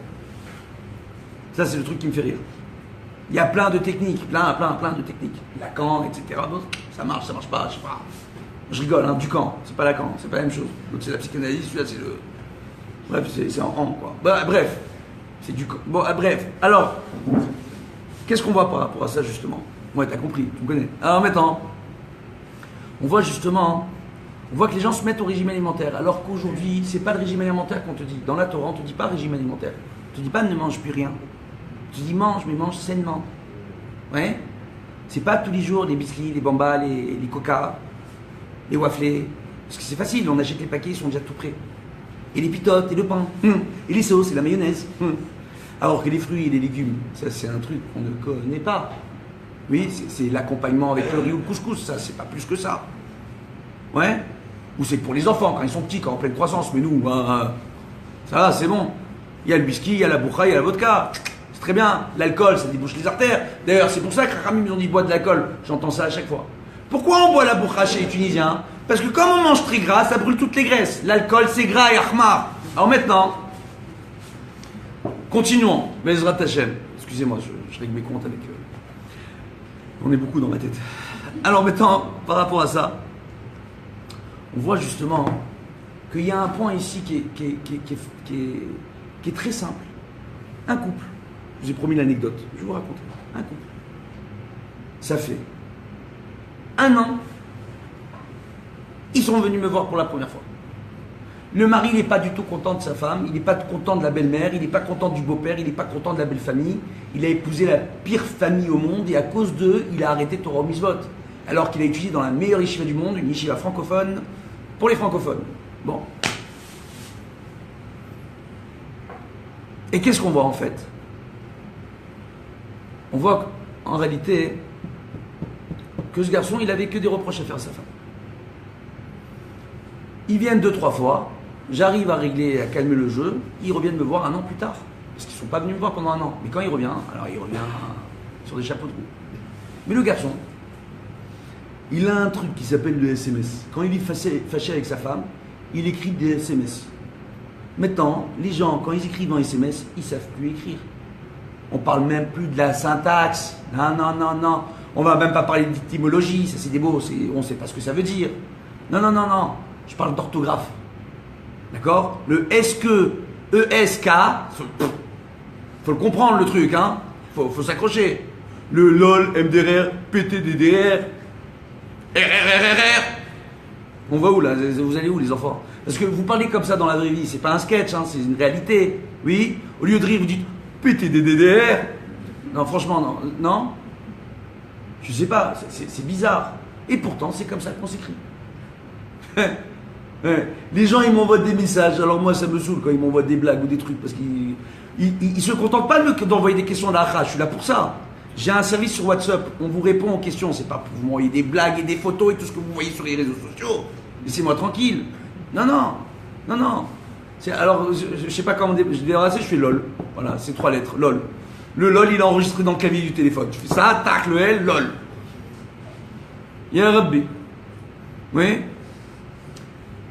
Ça, c'est le truc qui me fait rire. Il y a plein de techniques, plein de techniques. Lacan, etc. Ça marche pas, je sais pas. Je rigole, hein, Ducan, c'est pas Lacan, c'est pas la même chose. L'autre, c'est la psychanalyse, celui-là, c'est le. Bref, c'est en quoi. Bah, bref, c'est Ducan. Bon, bref. Alors, qu'est-ce qu'on voit par rapport à ça, justement? Ouais, t'as compris, tu me connais. Alors, maintenant, on voit que les gens se mettent au régime alimentaire, alors qu'aujourd'hui, c'est pas le régime alimentaire qu'on te dit. Dans la Torah, on te dit pas régime alimentaire. On te dit pas ne mange plus rien. On te dit mange, mais mange sainement. Ouais? C'est pas tous les jours les biscuits, les bambas, les coca, les waflés. Parce que c'est facile, on achète les paquets, ils sont déjà tout prêts. Et les pitotes, et le pain, et les sauces, et la mayonnaise. Alors que les fruits et les légumes, ça c'est un truc qu'on ne connaît pas. Oui, c'est l'accompagnement avec le riz ou le couscous, ça c'est pas plus que ça. Ouais? Ou c'est pour les enfants, quand ils sont petits, quand en pleine croissance, mais nous, ça va, c'est bon. Il y a le biscuit, il y a la bourra, il y a la vodka. C'est très bien. L'alcool, ça débouche les artères. D'ailleurs, c'est pour ça que Rachamim, ils ont dit bois de l'alcool. J'entends ça à chaque fois. Pourquoi on boit la bourra chez les Tunisiens? Parce que comme on mange très gras, ça brûle toutes les graisses. L'alcool, c'est gras et ahmar. Alors maintenant, continuons. Bezrat Hashem. Excusez-moi, je règle mes comptes avec eux. On est beaucoup dans ma tête. Alors maintenant, par rapport à ça, on voit justement qu'il y a un point ici qui est très simple. Un couple. Je vous ai promis l'anecdote. Je vais vous raconter. Un couple. Ça fait 1 an. Ils sont venus me voir pour la première fois. Le mari, il n'est pas du tout content de sa femme, il n'est pas content de la belle-mère, il n'est pas content du beau-père, il n'est pas content de la belle-famille. Il a épousé la pire famille au monde et à cause d'eux, il a arrêté Torah Mitzvot. Alors qu'il a étudié dans la meilleure yeshiva du monde, une yeshiva francophone, pour les francophones. Bon. Et qu'est-ce qu'on voit en fait? On voit en réalité que ce garçon, il avait que des reproches à faire à sa femme. Ils viennent 2-3 fois, j'arrive à régler, à calmer le jeu, ils reviennent me voir 1 an plus tard. Parce qu'ils ne sont pas venus me voir pendant 1 an. Mais quand il revient, alors il revient sur des chapeaux de roue. Mais le garçon, il a un truc qui s'appelle le SMS. Quand il est fâché avec sa femme, il écrit des SMS. Maintenant, les gens, quand ils écrivent en SMS, ils ne savent plus écrire. On ne parle même plus de la syntaxe. Non. On ne va même pas parler d'étymologie, ça c'est des mots, on ne sait pas ce que ça veut dire. Non. Je parle d'orthographe. D'accord? Le est-ce que, ESK, faut le comprendre le truc, hein? Faut s'accrocher. Le LOL, MDR, PTDDR, RRRRR. On va où là? Vous allez où les enfants? Parce que vous parlez comme ça dans la vraie vie, c'est pas un sketch, hein, c'est une réalité. Oui? Au lieu de rire, vous dites PTDDR. Non, franchement, non. Je sais pas, c'est bizarre. Et pourtant, c'est comme ça qu'on s'écrit. Les gens, ils m'envoient des messages. Alors moi, ça me saoule quand ils m'envoient des blagues ou des trucs parce qu'ils se contentent pas d'envoyer des questions d'Acha. Je suis là pour ça. J'ai un service sur WhatsApp. On vous répond aux questions. C'est pas pour vous envoyer des blagues et des photos et tout ce que vous voyez sur les réseaux sociaux. Laissez-moi tranquille. Non. Alors, je sais pas comment je débarrasser. Je fais LOL. Voilà, c'est 3 lettres. LOL. Le LOL, il est enregistré dans le clavier du téléphone. Je fais ça, tac, le L, LOL. Il y a un Rabbi. Oui.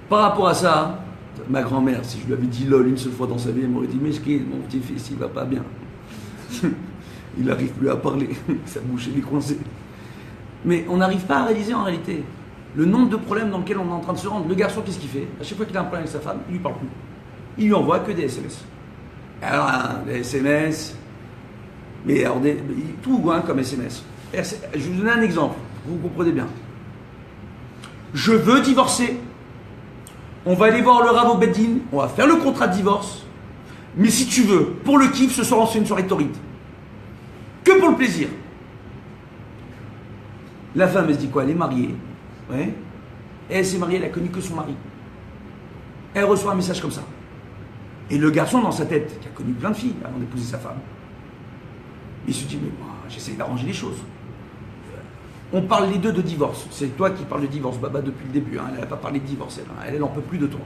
Par rapport à ça, ma grand-mère, si je lui avais dit LOL une seule fois dans sa vie, elle m'aurait dit, mais mon petit-fils, il va pas bien. Il n'arrive plus à parler. Sa bouche, elle est coincée. Mais on n'arrive pas à réaliser en réalité le nombre de problèmes dans lesquels on est en train de se rendre. Le garçon, qu'est-ce qu'il fait? À chaque fois qu'il a un problème avec sa femme, il lui parle plus. Il lui envoie que des SMS. Alors, des SMS, mais alors tout comme SMS. Je vais vous donner un exemple, vous comprenez bien. Je veux divorcer. On va aller voir le Rav au Beddin, on va faire le contrat de divorce. Mais si tu veux, pour le kiff, ce soir on se fait une soirée torride. que pour le plaisir. La femme, elle se dit quoi? Elle est mariée. Ouais. Et elle s'est mariée, elle a connu que son mari. Elle reçoit un message comme ça. Et le garçon, dans sa tête, qui a connu plein de filles avant d'épouser sa femme, il se dit, mais moi, j'essaye d'arranger les choses. On parle les deux de divorce. C'est toi qui parles de divorce, Baba, depuis le début. Hein. Elle n'a pas parlé de divorce, elle n'en peut plus de toi.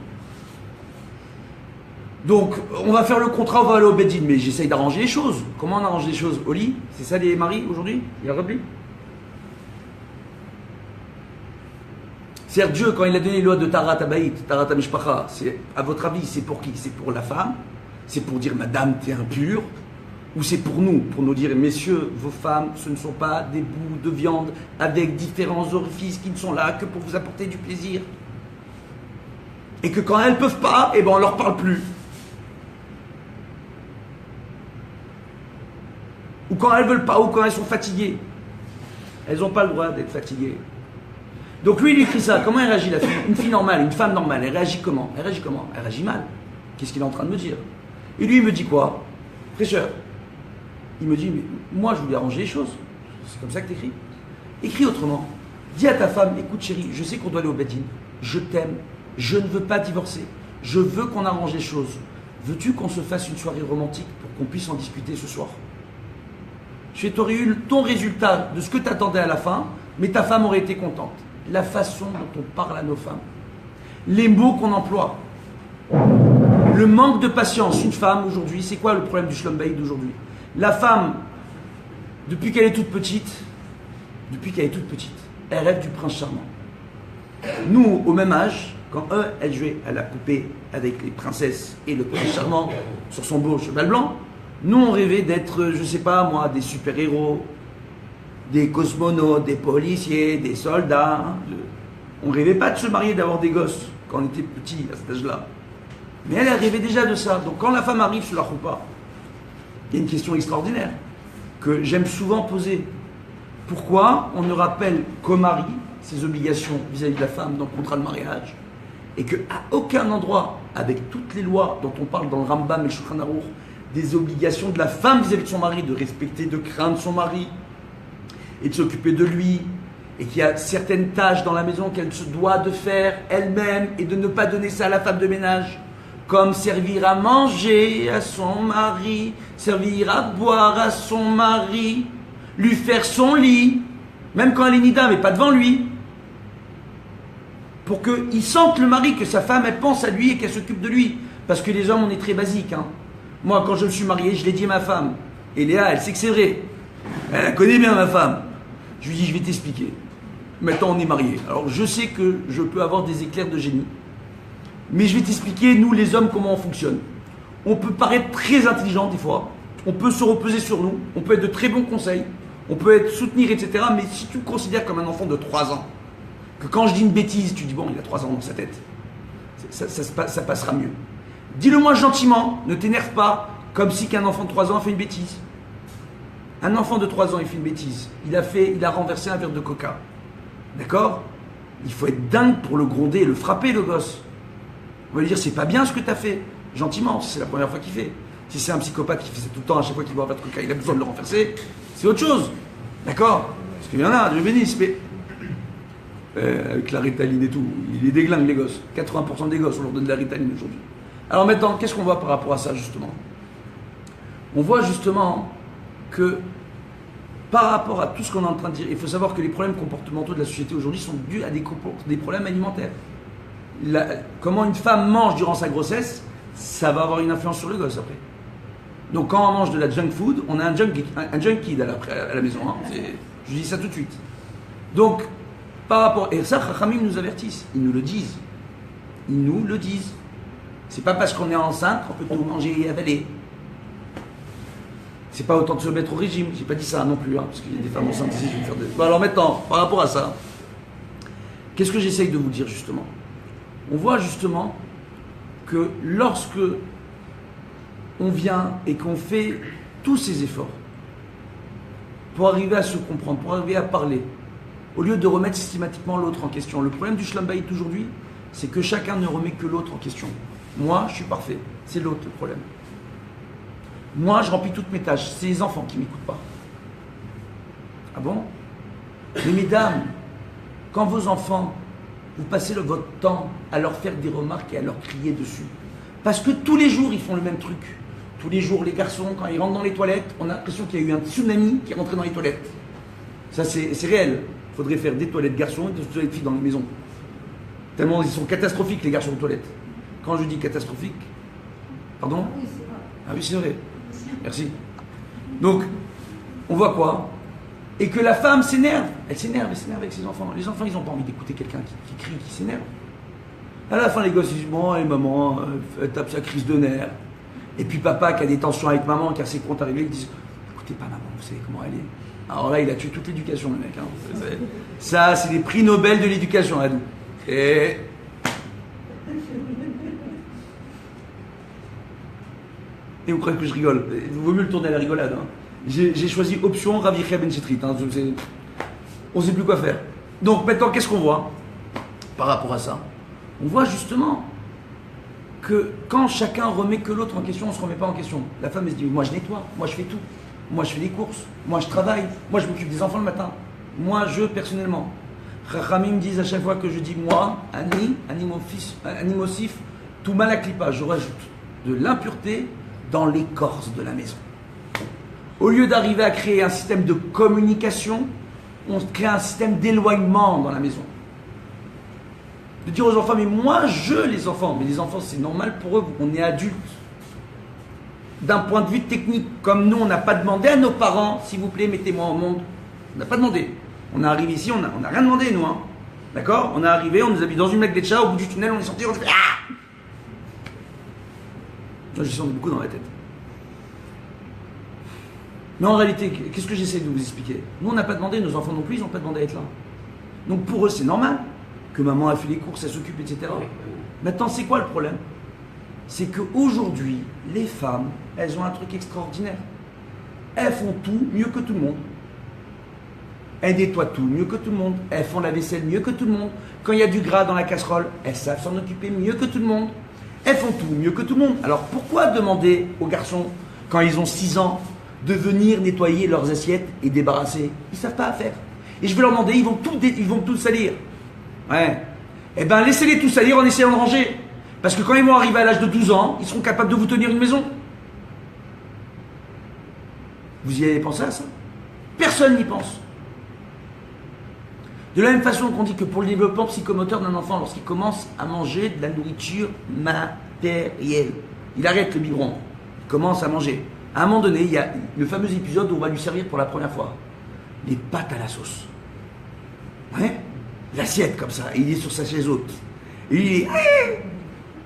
Donc, on va faire le contrat, on va aller au Bedin, mais j'essaye d'arranger les choses. Comment on arrange les choses? Au lit? C'est ça les maris aujourd'hui? Il y a repli? C'est-à-dire Dieu, quand il a donné les lois de Tarat Abaït, Tarat Amishpacha, à votre avis, c'est pour qui? C'est pour la femme? C'est pour dire, madame, t'es impure? Ou c'est pour nous dire, messieurs, vos femmes, ce ne sont pas des bouts de viande avec différents orifices qui ne sont là que pour vous apporter du plaisir? Et que quand elles ne peuvent pas, eh ben on ne leur parle plus. Ou quand elles ne veulent pas, ou quand elles sont fatiguées. Elles n'ont pas le droit d'être fatiguées. Donc lui, il écrit ça. Comment elle réagit, la fille? Une fille normale, une femme normale, elle réagit comment? Elle réagit mal. Qu'est-ce qu'il est en train de me dire? Et lui, il me dit quoi? Fraîcheur. Il me dit, mais moi, je voulais arranger les choses. C'est comme ça que tu écris. Écris autrement. Dis à ta femme, écoute chérie, je sais qu'on doit aller au Bedin. Je t'aime. Je ne veux pas divorcer. Je veux qu'on arrange les choses. Veux-tu qu'on se fasse une soirée romantique pour qu'on puisse en discuter ce soir? Tu aurais eu ton résultat de ce que tu attendais à la fin, mais ta femme aurait été contente. La façon dont on parle à nos femmes, les mots qu'on emploie, le manque de patience. Une femme aujourd'hui, c'est quoi le problème du Shlom Bayit d'aujourd'hui? La femme, depuis qu'elle est toute petite, elle rêve du prince charmant. Nous, au même âge, quand elle jouait à la poupée avec les princesses et le prince charmant sur son beau cheval blanc, nous on rêvait d'être, je sais pas moi, des super-héros, des cosmonautes, des policiers, des soldats. On rêvait pas de se marier, d'avoir des gosses quand on était petit à cet âge-là. Mais elle rêvait déjà de ça. Donc quand la femme arrive sur la roupa, il y a une question extraordinaire que j'aime souvent poser. Pourquoi on ne rappelle qu'au mari ses obligations vis-à-vis de la femme dans le contrat de mariage et qu'à aucun endroit, avec toutes les lois dont on parle dans le Rambam et le Shulchan Aruch, des obligations de la femme vis-à-vis de son mari, de respecter, de craindre son mari et de s'occuper de lui, et qu'il y a certaines tâches dans la maison qu'elle se doit de faire elle-même et de ne pas donner ça à la femme de ménage, comme servir à manger à son mari, servir à boire à son mari, lui faire son lit, même quand elle est nida, mais pas devant lui, pour qu'il sente le mari, que sa femme, elle pense à lui et qu'elle s'occupe de lui. Parce que les hommes, on est très basiques. Hein. Moi, quand je me suis marié, je l'ai dit à ma femme. Et Léa, elle sait que c'est vrai. Elle connaît bien ma femme. Je lui dis, je vais t'expliquer. Maintenant, on est mariés. Alors, je sais que je peux avoir des éclairs de génie. Mais je vais t'expliquer, nous, les hommes, comment on fonctionne. On peut paraître très intelligent, des fois. On peut se reposer sur nous. On peut être de très bons conseils. On peut être soutenir, etc. Mais si tu me considères comme un enfant de 3 ans, que quand je dis une bêtise, tu dis, bon, il a 3 ans dans sa tête. Ça passera mieux. Dis-le-moi gentiment, ne t'énerve pas, comme si qu'un enfant de 3 ans a fait une bêtise. Un enfant de 3 ans, il fait une bêtise. Il a renversé un verre de coca. D'accord? Il faut être dingue pour le gronder et le frapper, le gosse. On va lui dire, c'est pas bien ce que tu as fait. Gentiment, si c'est la première fois qu'il fait. Si c'est un psychopathe qui fait ça tout le temps, à chaque fois qu'il boit un verre de coca, il a besoin de le renverser, c'est autre chose. D'accord? Parce qu'il y en a, Dieu bénisse, mais avec la Ritaline et tout, il est déglingue les gosses. 80% des gosses, on leur donne de la Ritaline aujourd'hui. Alors maintenant, qu'est-ce qu'on voit par rapport à ça, justement? On voit justement que par rapport à tout ce qu'on est en train de dire, il faut savoir que les problèmes comportementaux de la société aujourd'hui sont dus à des problèmes alimentaires. Comment une femme mange durant sa grossesse, ça va avoir une influence sur le gosse après. Donc quand on mange de la junk food, on a un junk kid à la maison. Hein. Je dis ça tout de suite. Donc, par rapport... Et ça, Chachamim nous avertissent. Ils nous le disent. Ils nous le disent. C'est pas parce qu'on est enceinte qu'on peut tout manger et avaler. C'est pas autant de se mettre au régime. J'ai pas dit ça non plus, hein, parce qu'il y a des femmes enceintes ici. Je vais faire des... Bon, alors maintenant, par rapport à ça, qu'est-ce que j'essaye de vous dire justement? On voit justement que lorsque on vient et qu'on fait tous ces efforts pour arriver à se comprendre, pour arriver à parler, au lieu de remettre systématiquement l'autre en question. Le problème du Shlom Bayit aujourd'hui, c'est que chacun ne remet que l'autre en question. Moi, je suis parfait. C'est l'autre le problème. Moi, je remplis toutes mes tâches. C'est les enfants qui ne m'écoutent pas. Ah bon? Mais mesdames, quand vos enfants, vous passez votre temps à leur faire des remarques et à leur crier dessus, parce que tous les jours, ils font le même truc. Tous les jours, les garçons, quand ils rentrent dans les toilettes, on a l'impression qu'il y a eu un tsunami qui est rentré dans les toilettes. Ça, c'est réel. Il faudrait faire des toilettes garçons et des toilettes filles dans les maisons. Tellement ils sont catastrophiques, les garçons aux toilettes. Quand je dis catastrophique, pardon? Ah oui, c'est vrai. Merci. Donc, on voit quoi? Et que la femme s'énerve. Elle s'énerve avec ses enfants. Les enfants, ils n'ont pas envie d'écouter quelqu'un qui crie, qui s'énerve. À la fin, les gosses, ils disent, bon, et maman, elle tape sa crise de nerfs. Et puis papa, qui a des tensions avec maman, qui a ses comptes à régler, ils disent, écoutez pas maman, vous savez comment elle est. Alors là, il a tué toute l'éducation, le mec. Hein. Ça, c'est les prix Nobel de l'éducation, Adou. Et... vous croyez que je rigole? Il vaut mieux le tourner à la rigolade. Hein. J'ai choisi option Ravicha Ben Chetrit. Hein. On ne sait plus quoi faire. Donc maintenant, qu'est-ce qu'on voit par rapport à ça? On voit justement que quand chacun remet que l'autre en question, on ne se remet pas en question. La femme, elle se dit, moi je nettoie, moi je fais tout. Moi je fais les courses, moi je travaille, moi je m'occupe des enfants le matin. Moi, personnellement. Chachamim me disent à chaque fois que je dis moi, animosif, tout mal à clipage, je rajoute de l'impureté dans l'écorce de la maison. Au lieu d'arriver à créer un système de communication, on crée un système d'éloignement dans la maison. De dire aux enfants, mais moi les enfants, mais les enfants c'est normal pour eux, on est adultes. D'un point de vue technique, comme nous on n'a pas demandé à nos parents, s'il vous plaît mettez-moi au monde, on n'a pas demandé. On est arrivé ici, on n'a rien demandé nous, hein. D'accord? On est arrivé, on nous a mis dans une Magdetcha, au bout du tunnel on est sorti, on a fait ah! Moi j'y sens beaucoup dans la tête. Mais en réalité, qu'est-ce que j'essaie de vous expliquer? Nous on n'a pas demandé, nos enfants non plus, ils n'ont pas demandé à être là. Donc pour eux c'est normal que maman a fait les courses, elle s'occupe, etc. Maintenant c'est quoi le problème? C'est qu'aujourd'hui, les femmes, elles ont un truc extraordinaire. Elles font tout mieux que tout le monde. Elles nettoient tout mieux que tout le monde. Elles font la vaisselle mieux que tout le monde. Quand il y a du gras dans la casserole, elles savent s'en occuper mieux que tout le monde. Elles font tout mieux que tout le monde. Alors pourquoi demander aux garçons, quand ils ont 6 ans, de venir nettoyer leurs assiettes et débarrasser? Ils ne savent pas faire. Et je vais leur demander, ils vont tout salir. Ouais. Eh bien, laissez-les tout salir en essayant de ranger. Parce que quand ils vont arriver à l'âge de 12 ans, ils seront capables de vous tenir une maison. Vous y avez pensé à ça? Personne n'y pense. De la même façon qu'on dit que pour le développement psychomoteur d'un enfant, lorsqu'il commence à manger de la nourriture matérielle, il arrête le biberon, il commence à manger. À un moment donné, il y a le fameux épisode où on va lui servir pour la première fois les pâtes à la sauce. Ouais? L'assiette comme ça, et il est sur sa chaise haute. Et il est...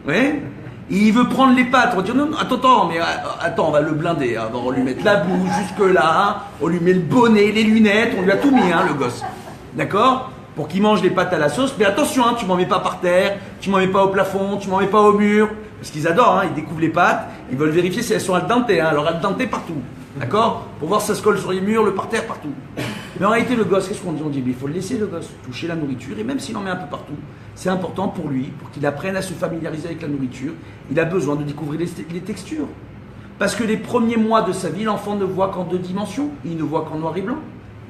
Ouais. Et il veut prendre les pâtes. On va dire non, attends, mais attends, on va le blinder. Hein. On va lui mettre la bouche jusque là. Hein. On lui met le bonnet, les lunettes. On lui a tout mis, hein, le gosse. D'accord? Pour qu'il mange les pâtes à la sauce. Mais attention, hein, tu m'en mets pas par terre. Tu m'en mets pas au plafond. Tu m'en mets pas au mur. Parce qu'ils adorent. Hein, ils découvrent les pâtes. Ils veulent vérifier si elles sont al dente. Hein. Alors al dente partout. D'accord? Pour voir si ça se colle sur les murs, le parterre, partout. Mais en réalité, le gosse, qu'est-ce qu'on dit? On dit, il faut le laisser, le gosse, toucher la nourriture, et même s'il en met un peu partout, c'est important pour lui, pour qu'il apprenne à se familiariser avec la nourriture. Il a besoin de découvrir les textures. Parce que les premiers mois de sa vie, l'enfant ne voit qu'en 2 dimensions, il ne voit qu'en noir et blanc.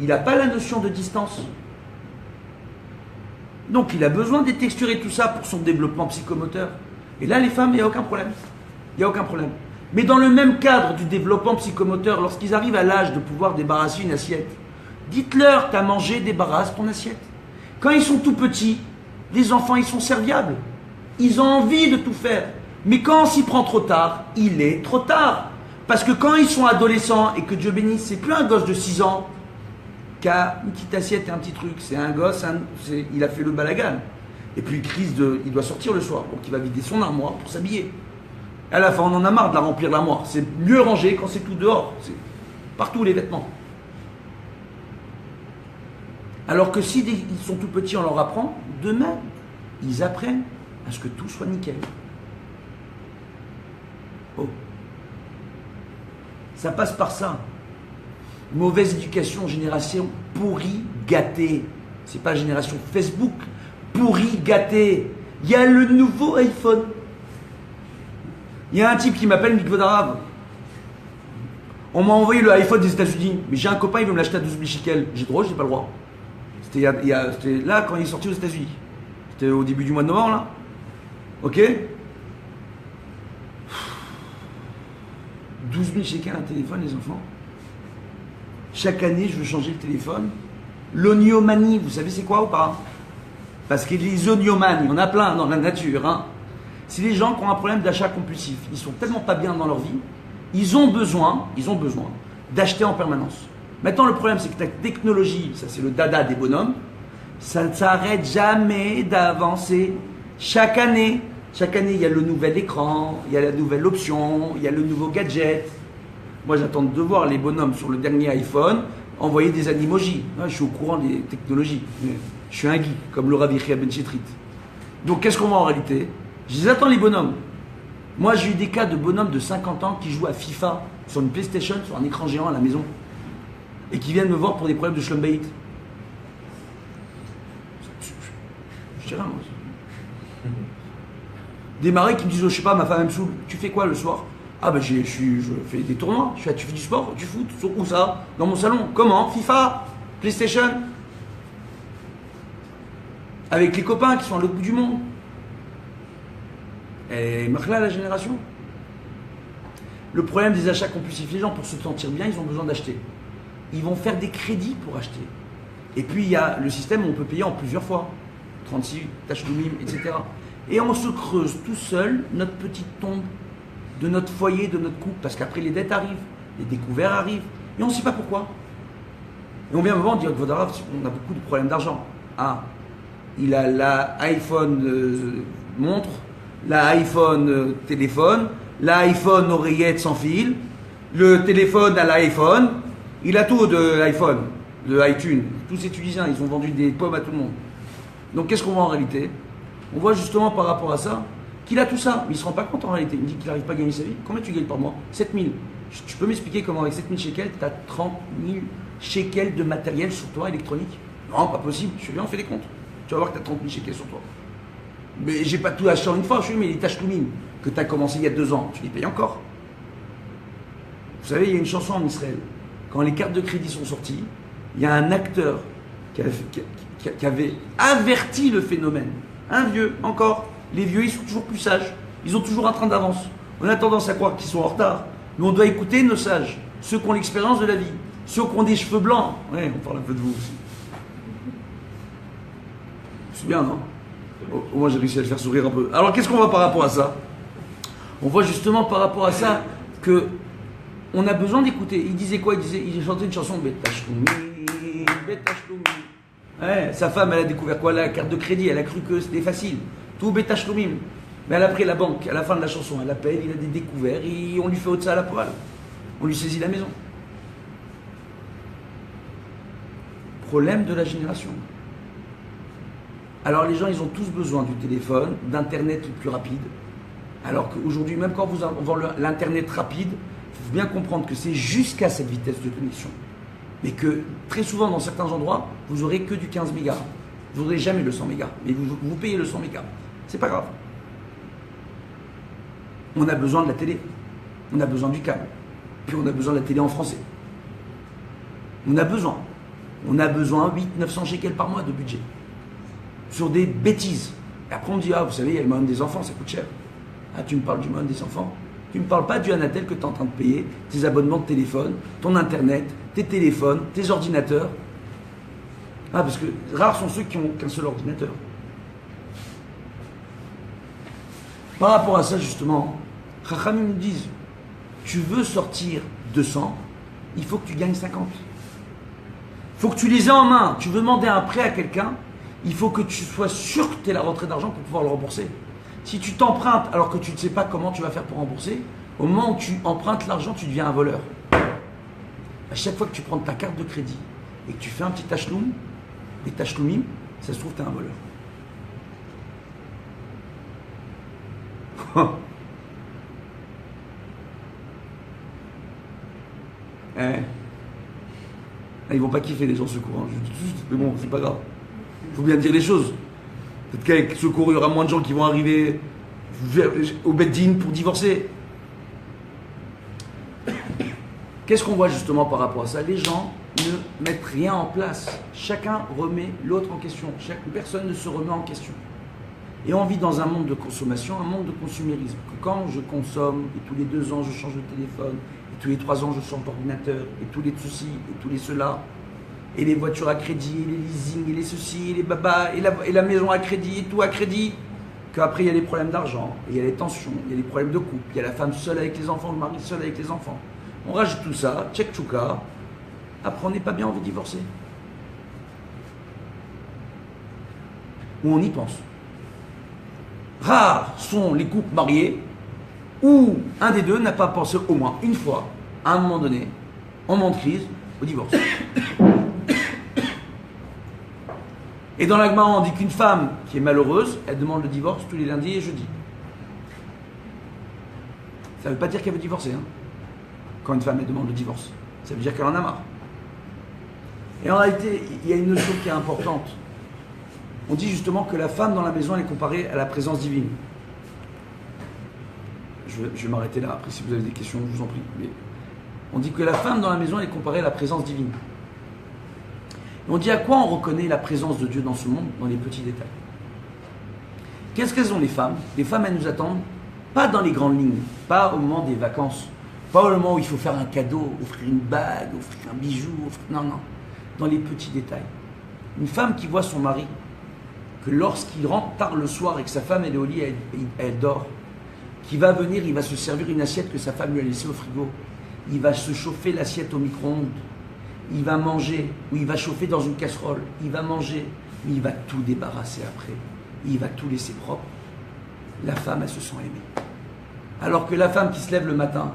Il n'a pas la notion de distance. Donc il a besoin des textures et tout ça pour son développement psychomoteur. Et là, les femmes, il n'y a aucun problème. Il n'y a aucun problème. Mais dans le même cadre du développement psychomoteur, lorsqu'ils arrivent à l'âge de pouvoir débarrasser une assiette, dites-leur, t'as mangé, débarrasse ton assiette. Quand ils sont tout petits, les enfants, ils sont serviables. Ils ont envie de tout faire. Mais quand on s'y prend trop tard, il est trop tard. Parce que quand ils sont adolescents, et que Dieu bénisse, c'est plus un gosse de 6 ans qui a une petite assiette et un petit truc. C'est un gosse, il a fait le balagan. Et puis il doit sortir le soir. Donc il va vider son armoire pour s'habiller. À la fin, on en a marre de la remplir l'armoire. C'est mieux rangé quand c'est tout dehors. C'est partout les vêtements. Alors que si ils sont tout petits, on leur apprend, demain, ils apprennent à ce que tout soit nickel. Oh. Ça passe par ça. Mauvaise éducation, génération pourrie, gâtée. C'est pas génération Facebook, pourrie, gâtée. Il y a le nouveau iPhone. Il y a un type qui m'appelle Mikvod Arav. On m'a envoyé le iPhone des États-Unis, mais j'ai un copain, il veut me l'acheter à 12 000 shekels. J'ai le droit, j'ai pas le droit. C'était là quand il est sorti aux États-Unis. C'était au début du mois de novembre, là. Ok? 12 000 shekels un téléphone, les enfants. Chaque année, je veux changer le téléphone. L'oniomanie, vous savez c'est quoi ou pas? Parce que les oniomanies, il y en a plein dans la nature. Hein. C'est les gens qui ont un problème d'achat compulsif. Ils sont tellement pas bien dans leur vie, ils ont besoin d'acheter en permanence. Maintenant, le problème, c'est que la technologie, ça c'est le dada des bonhommes, ça ne s'arrête jamais d'avancer. Chaque année, il y a le nouvel écran, il y a la nouvelle option, il y a le nouveau gadget. Moi, j'attends de voir les bonhommes sur le dernier iPhone envoyer des animojis. Je suis au courant des technologies. Je suis un geek, comme le Rav Yechiya Ben Chetrit. Donc, qu'est-ce qu'on voit en réalité? Je dis, attends les bonhommes. Moi, j'ai eu des cas de bonhommes de 50 ans qui jouent à FIFA sur une PlayStation, sur un écran géant à la maison, et qui viennent me voir pour des problèmes de schlumbeit. Je dirais, moi. Des maris qui me disent, oh, je sais pas, ma femme me saoule. Tu fais quoi le soir? Ah ben je fais des tournois. Tu fais du sport, du foot, où ça? Dans mon salon. Comment? FIFA, PlayStation. Avec les copains qui sont à l'autre bout du monde. Et marque là la génération. Le problème des achats compulsifs, les gens pour se sentir bien, ils ont besoin d'acheter. Ils vont faire des crédits pour acheter. Et puis il y a le système où on peut payer en plusieurs fois. 36, tachloumim, etc. Et on se creuse tout seul notre petite tombe de notre foyer, de notre couple, parce qu'après les dettes arrivent, les découvertes arrivent, et on ne sait pas pourquoi. Et on vient me voir dire que Vodarav, on a beaucoup de problèmes d'argent. Ah, il a l'iPhone montre, l'iPhone téléphone, l'iPhone oreillette sans fil, le téléphone à l'iPhone, il a tout de l'iPhone, de iTunes, tous ces Tunisiens, ils ont vendu des pommes à tout le monde. Donc qu'est-ce qu'on voit en réalité? On voit justement par rapport à ça, qu'il a tout ça, mais il ne se rend pas compte en réalité. Il me dit qu'il n'arrive pas à gagner sa vie. Combien tu gagnes par mois? 7 000. Tu peux m'expliquer comment avec 7 000 shekels, tu as 30 000 shekels de matériel sur toi électronique? Non, pas possible. Je suis bien, on fait des comptes. Tu vas voir que tu as 30 000 shekels sur toi. Mais j'ai pas tout acheté en une fois. Je suis mais les tachloumim que tu as commencé il y a 2 ans, tu les payes encore. Vous savez, il y a une chanson en Israël. Quand les cartes de crédit sont sorties, il y a un acteur qui avait averti le phénomène. Un vieux, encore. Les vieux, ils sont toujours plus sages. Ils ont toujours un train d'avance. On a tendance à croire qu'ils sont en retard. Mais on doit écouter nos sages. Ceux qui ont l'expérience de la vie. Ceux qui ont des cheveux blancs. Ouais, on parle un peu de vous aussi. C'est bien, non? Au moins, j'ai réussi à le faire sourire un peu. Alors, qu'est-ce qu'on voit par rapport à ça? On voit justement par rapport à ça que on a besoin d'écouter. Il disait quoi? Il chantait une chanson Betachloumi, Betachloumi. Ouais, sa femme, elle a découvert quoi? La carte de crédit. Elle a cru que c'était facile. Tout Betachloumim. Mais elle a pris la banque, à la fin de la chanson, elle appelle, il a des découverts, et on lui fait au-dessus à la poêle. On lui saisit la maison. Problème de la génération. Alors les gens, ils ont tous besoin du téléphone, d'internet le plus rapide. Alors qu'aujourd'hui, même quand vous avez l'internet rapide, il faut bien comprendre que c'est jusqu'à cette vitesse de connexion. Mais que très souvent, dans certains endroits, vous n'aurez que du 15 mégas. Vous n'aurez jamais le 100 mégas. Mais vous payez le 100 mégas. C'est pas grave. On a besoin de la télé. On a besoin du câble. Puis on a besoin de la télé en français. On a besoin. On a besoin 800-900 shekels par mois de budget. Sur des bêtises. Et après on me dit, ah vous savez, il y a le moyen des enfants, ça coûte cher. Ah tu me parles du moyen des enfants? Tu ne me parles pas du Anatel que tu es en train de payer, tes abonnements de téléphone, ton internet, tes téléphones, tes ordinateurs. Ah parce que rares sont ceux qui n'ont qu'un seul ordinateur. Par rapport à ça justement, Chachamim nous disent, tu veux sortir 200, il faut que tu gagnes 50. Il faut que tu les aies en main. Tu veux demander un prêt à quelqu'un, il faut que tu sois sûr que tu aies la rentrée d'argent pour pouvoir le rembourser. Si tu t'empruntes alors que tu ne sais pas comment tu vas faire pour rembourser, au moment où tu empruntes l'argent, tu deviens un voleur. À chaque fois que tu prends ta carte de crédit et que tu fais un petit tachloum, des tachloumim, ça se trouve tu es un voleur. Ils vont pas kiffer les gens secours, hein. Mais bon, c'est pas grave. Il faut bien dire les choses. Peut-être qu'avec secours, il y aura moins de gens qui vont arriver au Beddin pour divorcer. Qu'est-ce qu'on voit justement par rapport à ça? Les gens ne mettent rien en place. Chacun remet l'autre en question. Chaque personne ne se remet en question. Et on vit dans un monde de consommation, un monde de consumérisme. Que quand je consomme, et tous les 2 ans je change de téléphone, et tous les 3 ans je change d'ordinateur, et tous les ceci, et tous les cela, et les voitures à crédit, et les leasing, et les ceci, et les babas, et la maison à crédit, et tout à crédit, qu'après il y a les problèmes d'argent, et il y a les tensions, il y a les problèmes de couple, il y a la femme seule avec les enfants, le mari seul avec les enfants. On rajoute tout ça, tchèque tchouka, après on n'est pas bien, on veut divorcer. Ou on y pense. Rares sont les couples mariés où un des deux n'a pas pensé au moins une fois, à un moment donné, en moment de crise, au divorce. Et dans l'Agma, on dit qu'une femme qui est malheureuse, elle demande le divorce tous les lundis et jeudis. Ça ne veut pas dire qu'elle veut divorcer. Hein. Quand une femme elle demande le divorce, ça veut dire qu'elle en a marre. Et en réalité, il y a une notion qui est importante. On dit justement que la femme dans la maison elle est comparée à la présence divine. Je vais m'arrêter là, après si vous avez des questions, je vous en prie. Mais on dit que la femme dans la maison elle est comparée à la présence divine. Et on dit à quoi on reconnaît la présence de Dieu dans ce monde? Dans les petits détails. Qu'est-ce qu'elles ont les femmes? Les femmes elles nous attendent, pas dans les grandes lignes, pas au moment des vacances, pas au moment où il faut faire un cadeau, offrir une bague, offrir un bijou, non, dans les petits détails. Une femme qui voit son mari, que lorsqu'il rentre tard le soir et que sa femme elle est au lit, elle dort, qui va venir, il va se servir une assiette que sa femme lui a laissée au frigo, il va se chauffer l'assiette au micro-ondes, il va manger, ou il va chauffer dans une casserole, il va manger, mais il va tout débarrasser après, il va tout laisser propre. La femme, elle se sent aimée. Alors que la femme qui se lève le matin,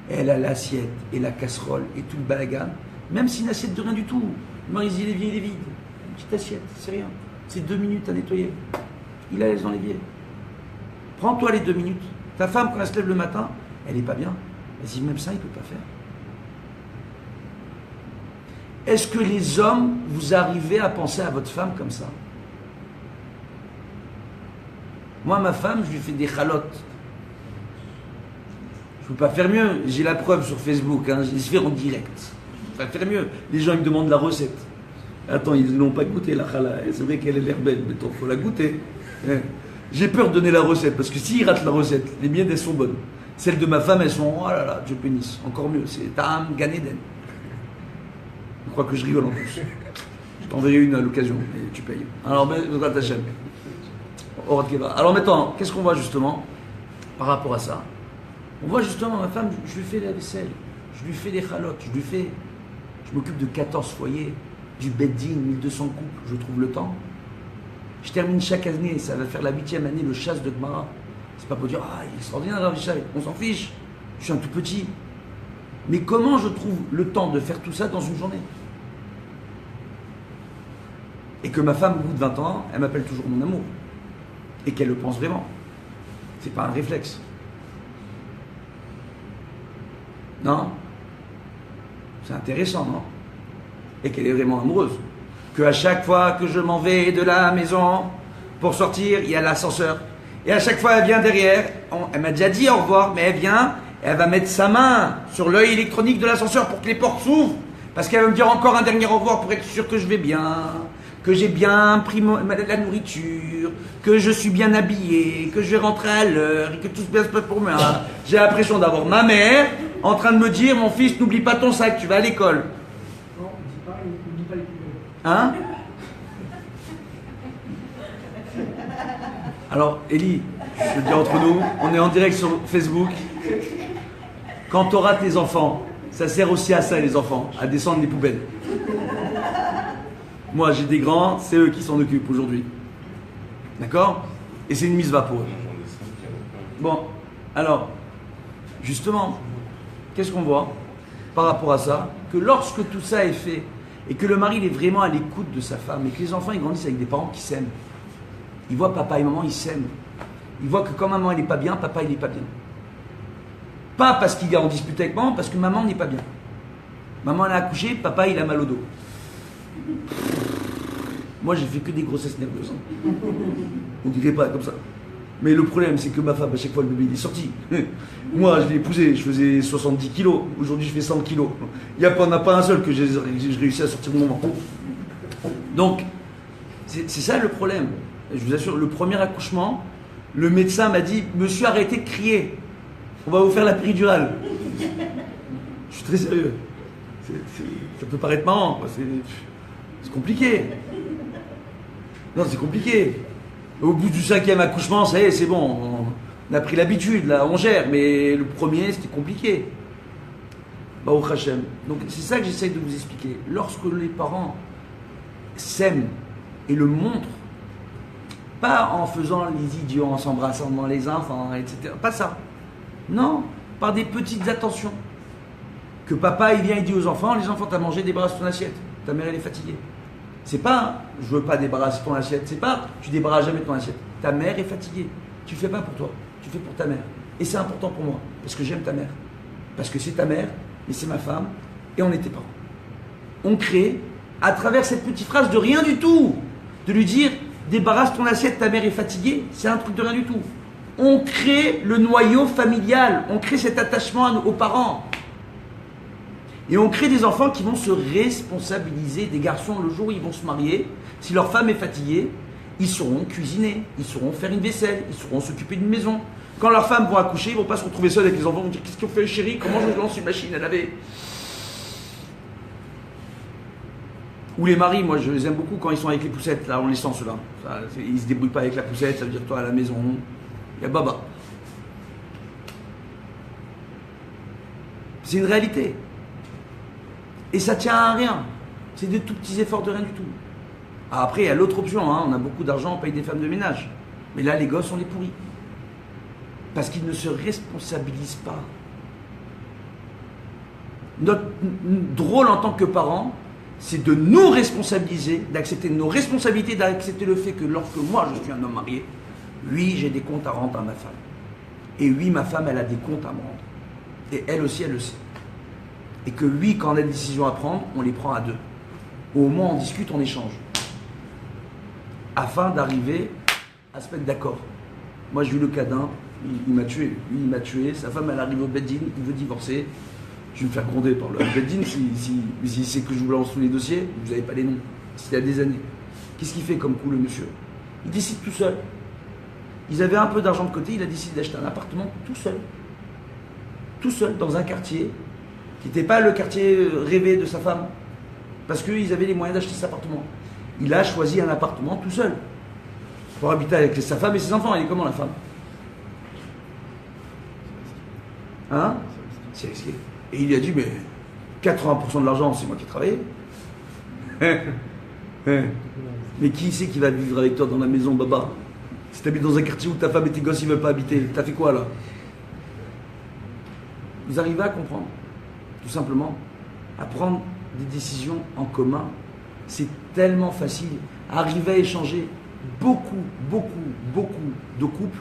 elle a l'assiette et la casserole et tout le balagan, même si une assiette de rien du tout, le mari il est vide, une petite assiette, c'est rien. C'est 2 minutes à nettoyer. Il la laisse dans l'évier. Prends-toi les 2 minutes. Ta femme, quand elle se lève le matin, elle n'est pas bien. Vas-y, même ça, il ne peut pas faire. Est-ce que les hommes, vous arrivez à penser à votre femme comme ça? Moi, ma femme, je lui fais des chalotes. Je ne peux pas faire mieux. J'ai la preuve sur Facebook. Hein. Je les fais en direct. Je peux pas faire mieux. Les gens ils me demandent la recette. Attends, ils ne l'ont pas goûté la chala. C'est vrai qu'elle a l'air belle, mais il faut la goûter. J'ai peur de donner la recette, parce que s'ils ratent la recette, les miennes, elles sont bonnes. Celles de ma femme, elles sont, oh là là, Dieu bénisse, encore mieux. C'est Tam Gan Eden. Je crois que je rigole en plus. Je t'enverrai une à l'occasion, et tu payes. Alors, alors maintenant, qu'est-ce qu'on voit justement par rapport à ça? On voit justement ma femme, je lui fais la vaisselle, je lui fais les chalotes, je m'occupe de 14 foyers. Du Beddin, 1200 couples, je trouve le temps. Je termine chaque année, ça va faire la 8e année, le chasse de Gemara. C'est pas pour dire, ah, il est extraordinaire, Rav Yishai, on s'en fiche, je suis un tout petit. Mais comment je trouve le temps de faire tout ça dans une journée? Et que ma femme, au bout de 20 ans, elle m'appelle toujours mon amour. Et qu'elle le pense vraiment. C'est pas un réflexe. Non? C'est intéressant, non? Et qu'elle est vraiment amoureuse. Qu'à chaque fois que je m'en vais de la maison pour sortir, il y a l'ascenseur. Et à chaque fois, elle vient derrière. Elle m'a déjà dit au revoir, mais elle vient et elle va mettre sa main sur l'œil électronique de l'ascenseur pour que les portes s'ouvrent. Parce qu'elle va me dire encore un dernier au revoir pour être sûre que je vais bien, que j'ai bien pris la nourriture, que je suis bien habillé, que je vais rentrer à l'heure et que tout se passe pour moi. J'ai l'impression d'avoir ma mère en train de me dire, mon fils, n'oublie pas ton sac, tu vas à l'école. Hein? Alors, Elie, je te dis entre nous, on est en direct sur Facebook. Quand tu auras tes enfants, ça sert aussi à ça, les enfants, à descendre les poubelles. Moi, j'ai des grands, c'est eux qui s'en occupent aujourd'hui. D'accord? Et c'est une mise va pour eux. Bon, alors, justement, qu'est-ce qu'on voit par rapport à ça? Que lorsque tout ça est fait, et que le mari il est vraiment à l'écoute de sa femme, et que les enfants ils grandissent avec des parents qui s'aiment. Ils voient papa et maman, ils s'aiment. Ils voient que quand maman elle n'est pas bien, papa il n'est pas bien. Pas parce qu'il est en dispute avec maman, parce que maman n'est pas bien. Maman elle a accouché, papa il a mal au dos. Moi j'ai fait que des grossesses nerveuses. On dirait pas comme ça. Mais le problème, c'est que ma femme, à chaque fois, le bébé, il est sorti. Moi, je l'ai épousé, je faisais 70 kilos. Aujourd'hui, je fais 100 kilos. Il n'y en a pas un seul que j'ai réussi à sortir de mon ventre. Donc, c'est ça le problème. Je vous assure, le premier accouchement, le médecin m'a dit, monsieur, arrêtez de crier. On va vous faire la péridurale. Je suis très sérieux. Ça peut paraître marrant. C'est compliqué. Non, c'est compliqué. Au bout du 5e accouchement, ça y est, c'est bon. On a pris l'habitude, là, on gère. Mais le premier, c'était compliqué. Baruch Hashem. Donc, c'est ça que j'essaye de vous expliquer. Lorsque les parents s'aiment et le montrent, pas en faisant les idiots, en s'embrassant dans les enfants, etc. Pas ça. Non, par des petites attentions. Que papa, il vient, il dit aux enfants, les enfants, t'as mangé, débarrasse ton assiette. Ta mère, elle est fatiguée. C'est pas, je veux pas débarrasser ton assiette. C'est pas, tu débarrasses jamais ton assiette. Ta mère est fatiguée. Tu fais pas pour toi, tu fais pour ta mère. Et c'est important pour moi, parce que j'aime ta mère. Parce que c'est ta mère, et c'est ma femme, et on est tes parents. On crée, à travers cette petite phrase de rien du tout, de lui dire, débarrasse ton assiette, ta mère est fatiguée, c'est un truc de rien du tout. On crée le noyau familial, on crée cet attachement aux parents. Et on crée des enfants qui vont se responsabiliser, des garçons le jour où ils vont se marier, si leur femme est fatiguée, ils sauront cuisiner, ils sauront faire une vaisselle, ils sauront s'occuper d'une maison. Quand leurs femmes vont accoucher, ils ne vont pas se retrouver seuls avec les enfants, ils vont dire, qu'est-ce qu'on fait chérie, comment je lance une machine à laver? Ou les maris, moi je les aime beaucoup quand ils sont avec les poussettes, là on les sent ceux-là. Ils ne se débrouillent pas avec la poussette, ça veut dire toi à la maison, il y a baba. C'est une réalité. Et ça tient à rien. C'est de tout petits efforts de rien du tout. Après, il y a l'autre option, hein. On a beaucoup d'argent, on paye des femmes de ménage. Mais là, les gosses, on les pourrit. Parce qu'ils ne se responsabilisent pas. Notre rôle en tant que parents, c'est de nous responsabiliser, d'accepter nos responsabilités, d'accepter le fait que lorsque moi, je suis un homme marié, oui, j'ai des comptes à rendre à ma femme. Et oui, ma femme, elle a des comptes à me rendre. Et elle aussi, elle le sait. Et que oui, quand on a des décisions à prendre, on les prend à deux. Au moins, on discute, on échange. Afin d'arriver à se mettre d'accord. Moi, j'ai eu le cas d'un, il m'a tué. Lui, il m'a tué. Sa femme, elle arrive au Beddin, il veut divorcer. Je vais me faire gronder par le Beddin si c'est que je vous lance tous les dossiers, vous n'avez pas les noms. C'était il y a des années. Qu'est-ce qu'il fait comme coup, le monsieur? Il décide tout seul. Ils avaient un peu d'argent de côté, il a décidé d'acheter un appartement tout seul. Tout seul, dans un quartier qui n'était pas le quartier rêvé de sa femme. Parce qu'ils avaient les moyens d'acheter cet appartement. Il a choisi un appartement tout seul. Pour habiter avec sa femme et ses enfants. Elle est comment, la femme? Hein? C'est risqué. Et il lui a dit, mais 80% de l'argent, c'est moi qui ai travaillé. Mais qui c'est qui va vivre avec toi dans la maison, baba? Si tu habites dans un quartier où ta femme et tes gosses ne veulent pas habiter, t'as fait quoi là? Vous arrivez à comprendre? Tout simplement, à prendre des décisions en commun. C'est tellement facile. Arriver à échanger. Beaucoup de couples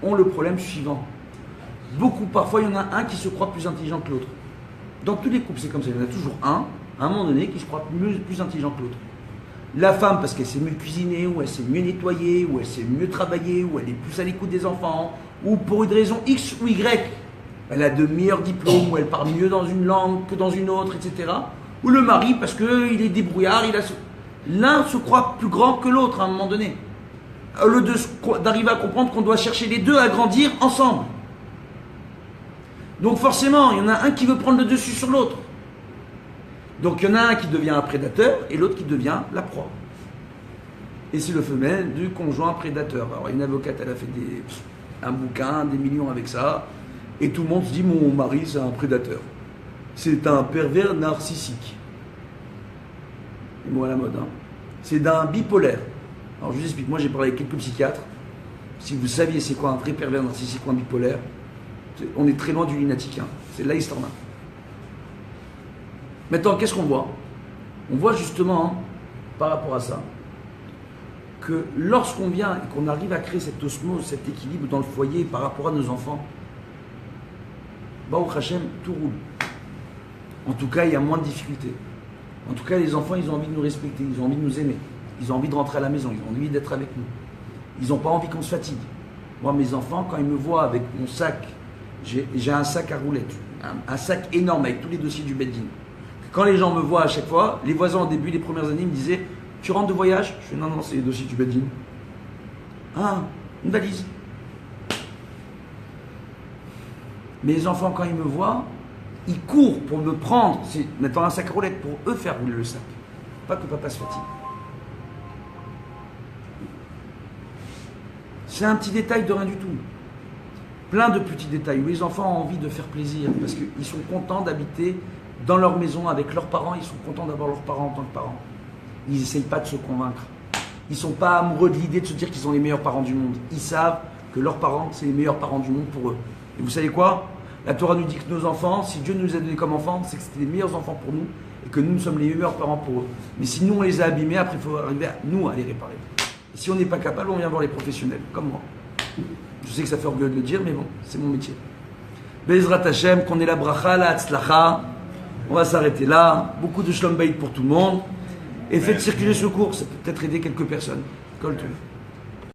ont le problème suivant. Parfois il y en a un qui se croit plus intelligent que l'autre. Dans tous les couples, c'est comme ça. Il y en a toujours un, à un moment donné, qui se croit plus intelligent que l'autre. La femme, parce qu'elle sait mieux cuisiner, ou elle sait mieux nettoyer, ou elle sait mieux travailler, ou elle est plus à l'écoute des enfants, ou pour une raison X ou Y, elle a de meilleurs diplômes, ou elle parle mieux dans une langue que dans une autre, etc. Ou le mari, parce qu'il est débrouillard, l'un se croit plus grand que l'autre à un moment donné. Au lieu d'arriver à comprendre qu'on doit chercher les deux à grandir ensemble. Donc forcément, il y en a un qui veut prendre le dessus sur l'autre. Donc il y en a un qui devient un prédateur et l'autre qui devient la proie. Et c'est le phénomène du conjoint prédateur. Alors une avocate, elle a fait un bouquin, des millions avec ça. Et tout le monde se dit, mon mari, c'est un prédateur. C'est un pervers narcissique. Les mots à la mode, hein. C'est d'un bipolaire. Alors je vous explique, moi j'ai parlé avec quelques psychiatres. Si vous saviez c'est quoi un vrai pervers narcissique ou un bipolaire, on est très loin du lunatique, hein. C'est là l'histoire. Maintenant, qu'est-ce qu'on voit? On voit justement, hein, par rapport à ça, que lorsqu'on vient et qu'on arrive à créer cette osmose, cet équilibre dans le foyer par rapport à nos enfants, Baruch Hashem, tout roule. En tout cas, il y a moins de difficultés. En tout cas, les enfants, ils ont envie de nous respecter, ils ont envie de nous aimer, ils ont envie de rentrer à la maison, ils ont envie d'être avec nous. Ils n'ont pas envie qu'on se fatigue. Moi, mes enfants, quand ils me voient avec mon sac, j'ai un sac à roulettes, un sac énorme avec tous les dossiers du Beddin. Quand les gens me voient à chaque fois, les voisins au début, les premières années, me disaient « Tu rentres de voyage ?» Je fais « Non, non, c'est les dossiers du Beddin. »« Ah, une valise. » Mes enfants, quand ils me voient, ils courent pour me prendre, c'est maintenant un sac à roulettes, pour eux faire rouler le sac. Pas que papa se fatigue. C'est un petit détail de rien du tout. Plein de petits détails où les enfants ont envie de faire plaisir parce qu'ils sont contents d'habiter dans leur maison avec leurs parents, ils sont contents d'avoir leurs parents en tant que parents. Ils n'essayent pas de se convaincre. Ils ne sont pas amoureux de l'idée de se dire qu'ils sont les meilleurs parents du monde. Ils savent que leurs parents, c'est les meilleurs parents du monde pour eux. Et vous savez quoi? La Torah nous dit que nos enfants, si Dieu nous a donnés comme enfants, c'est que c'était les meilleurs enfants pour nous et que nous sommes les meilleurs parents pour eux. Mais si nous on les a abîmés, après il faut arriver à nous à les réparer. Et si on n'est pas capable, on vient voir les professionnels, comme moi. Je sais que ça fait orgueilleux de le dire, mais bon, c'est mon métier. Be'ezrat Hashem, qu'on ait la bracha, la hatzlacha. On va s'arrêter là. Beaucoup de shalom bayit pour tout le monde. Et faites circuler ce cours, ça peut peut-être aider quelques personnes. Kol tov.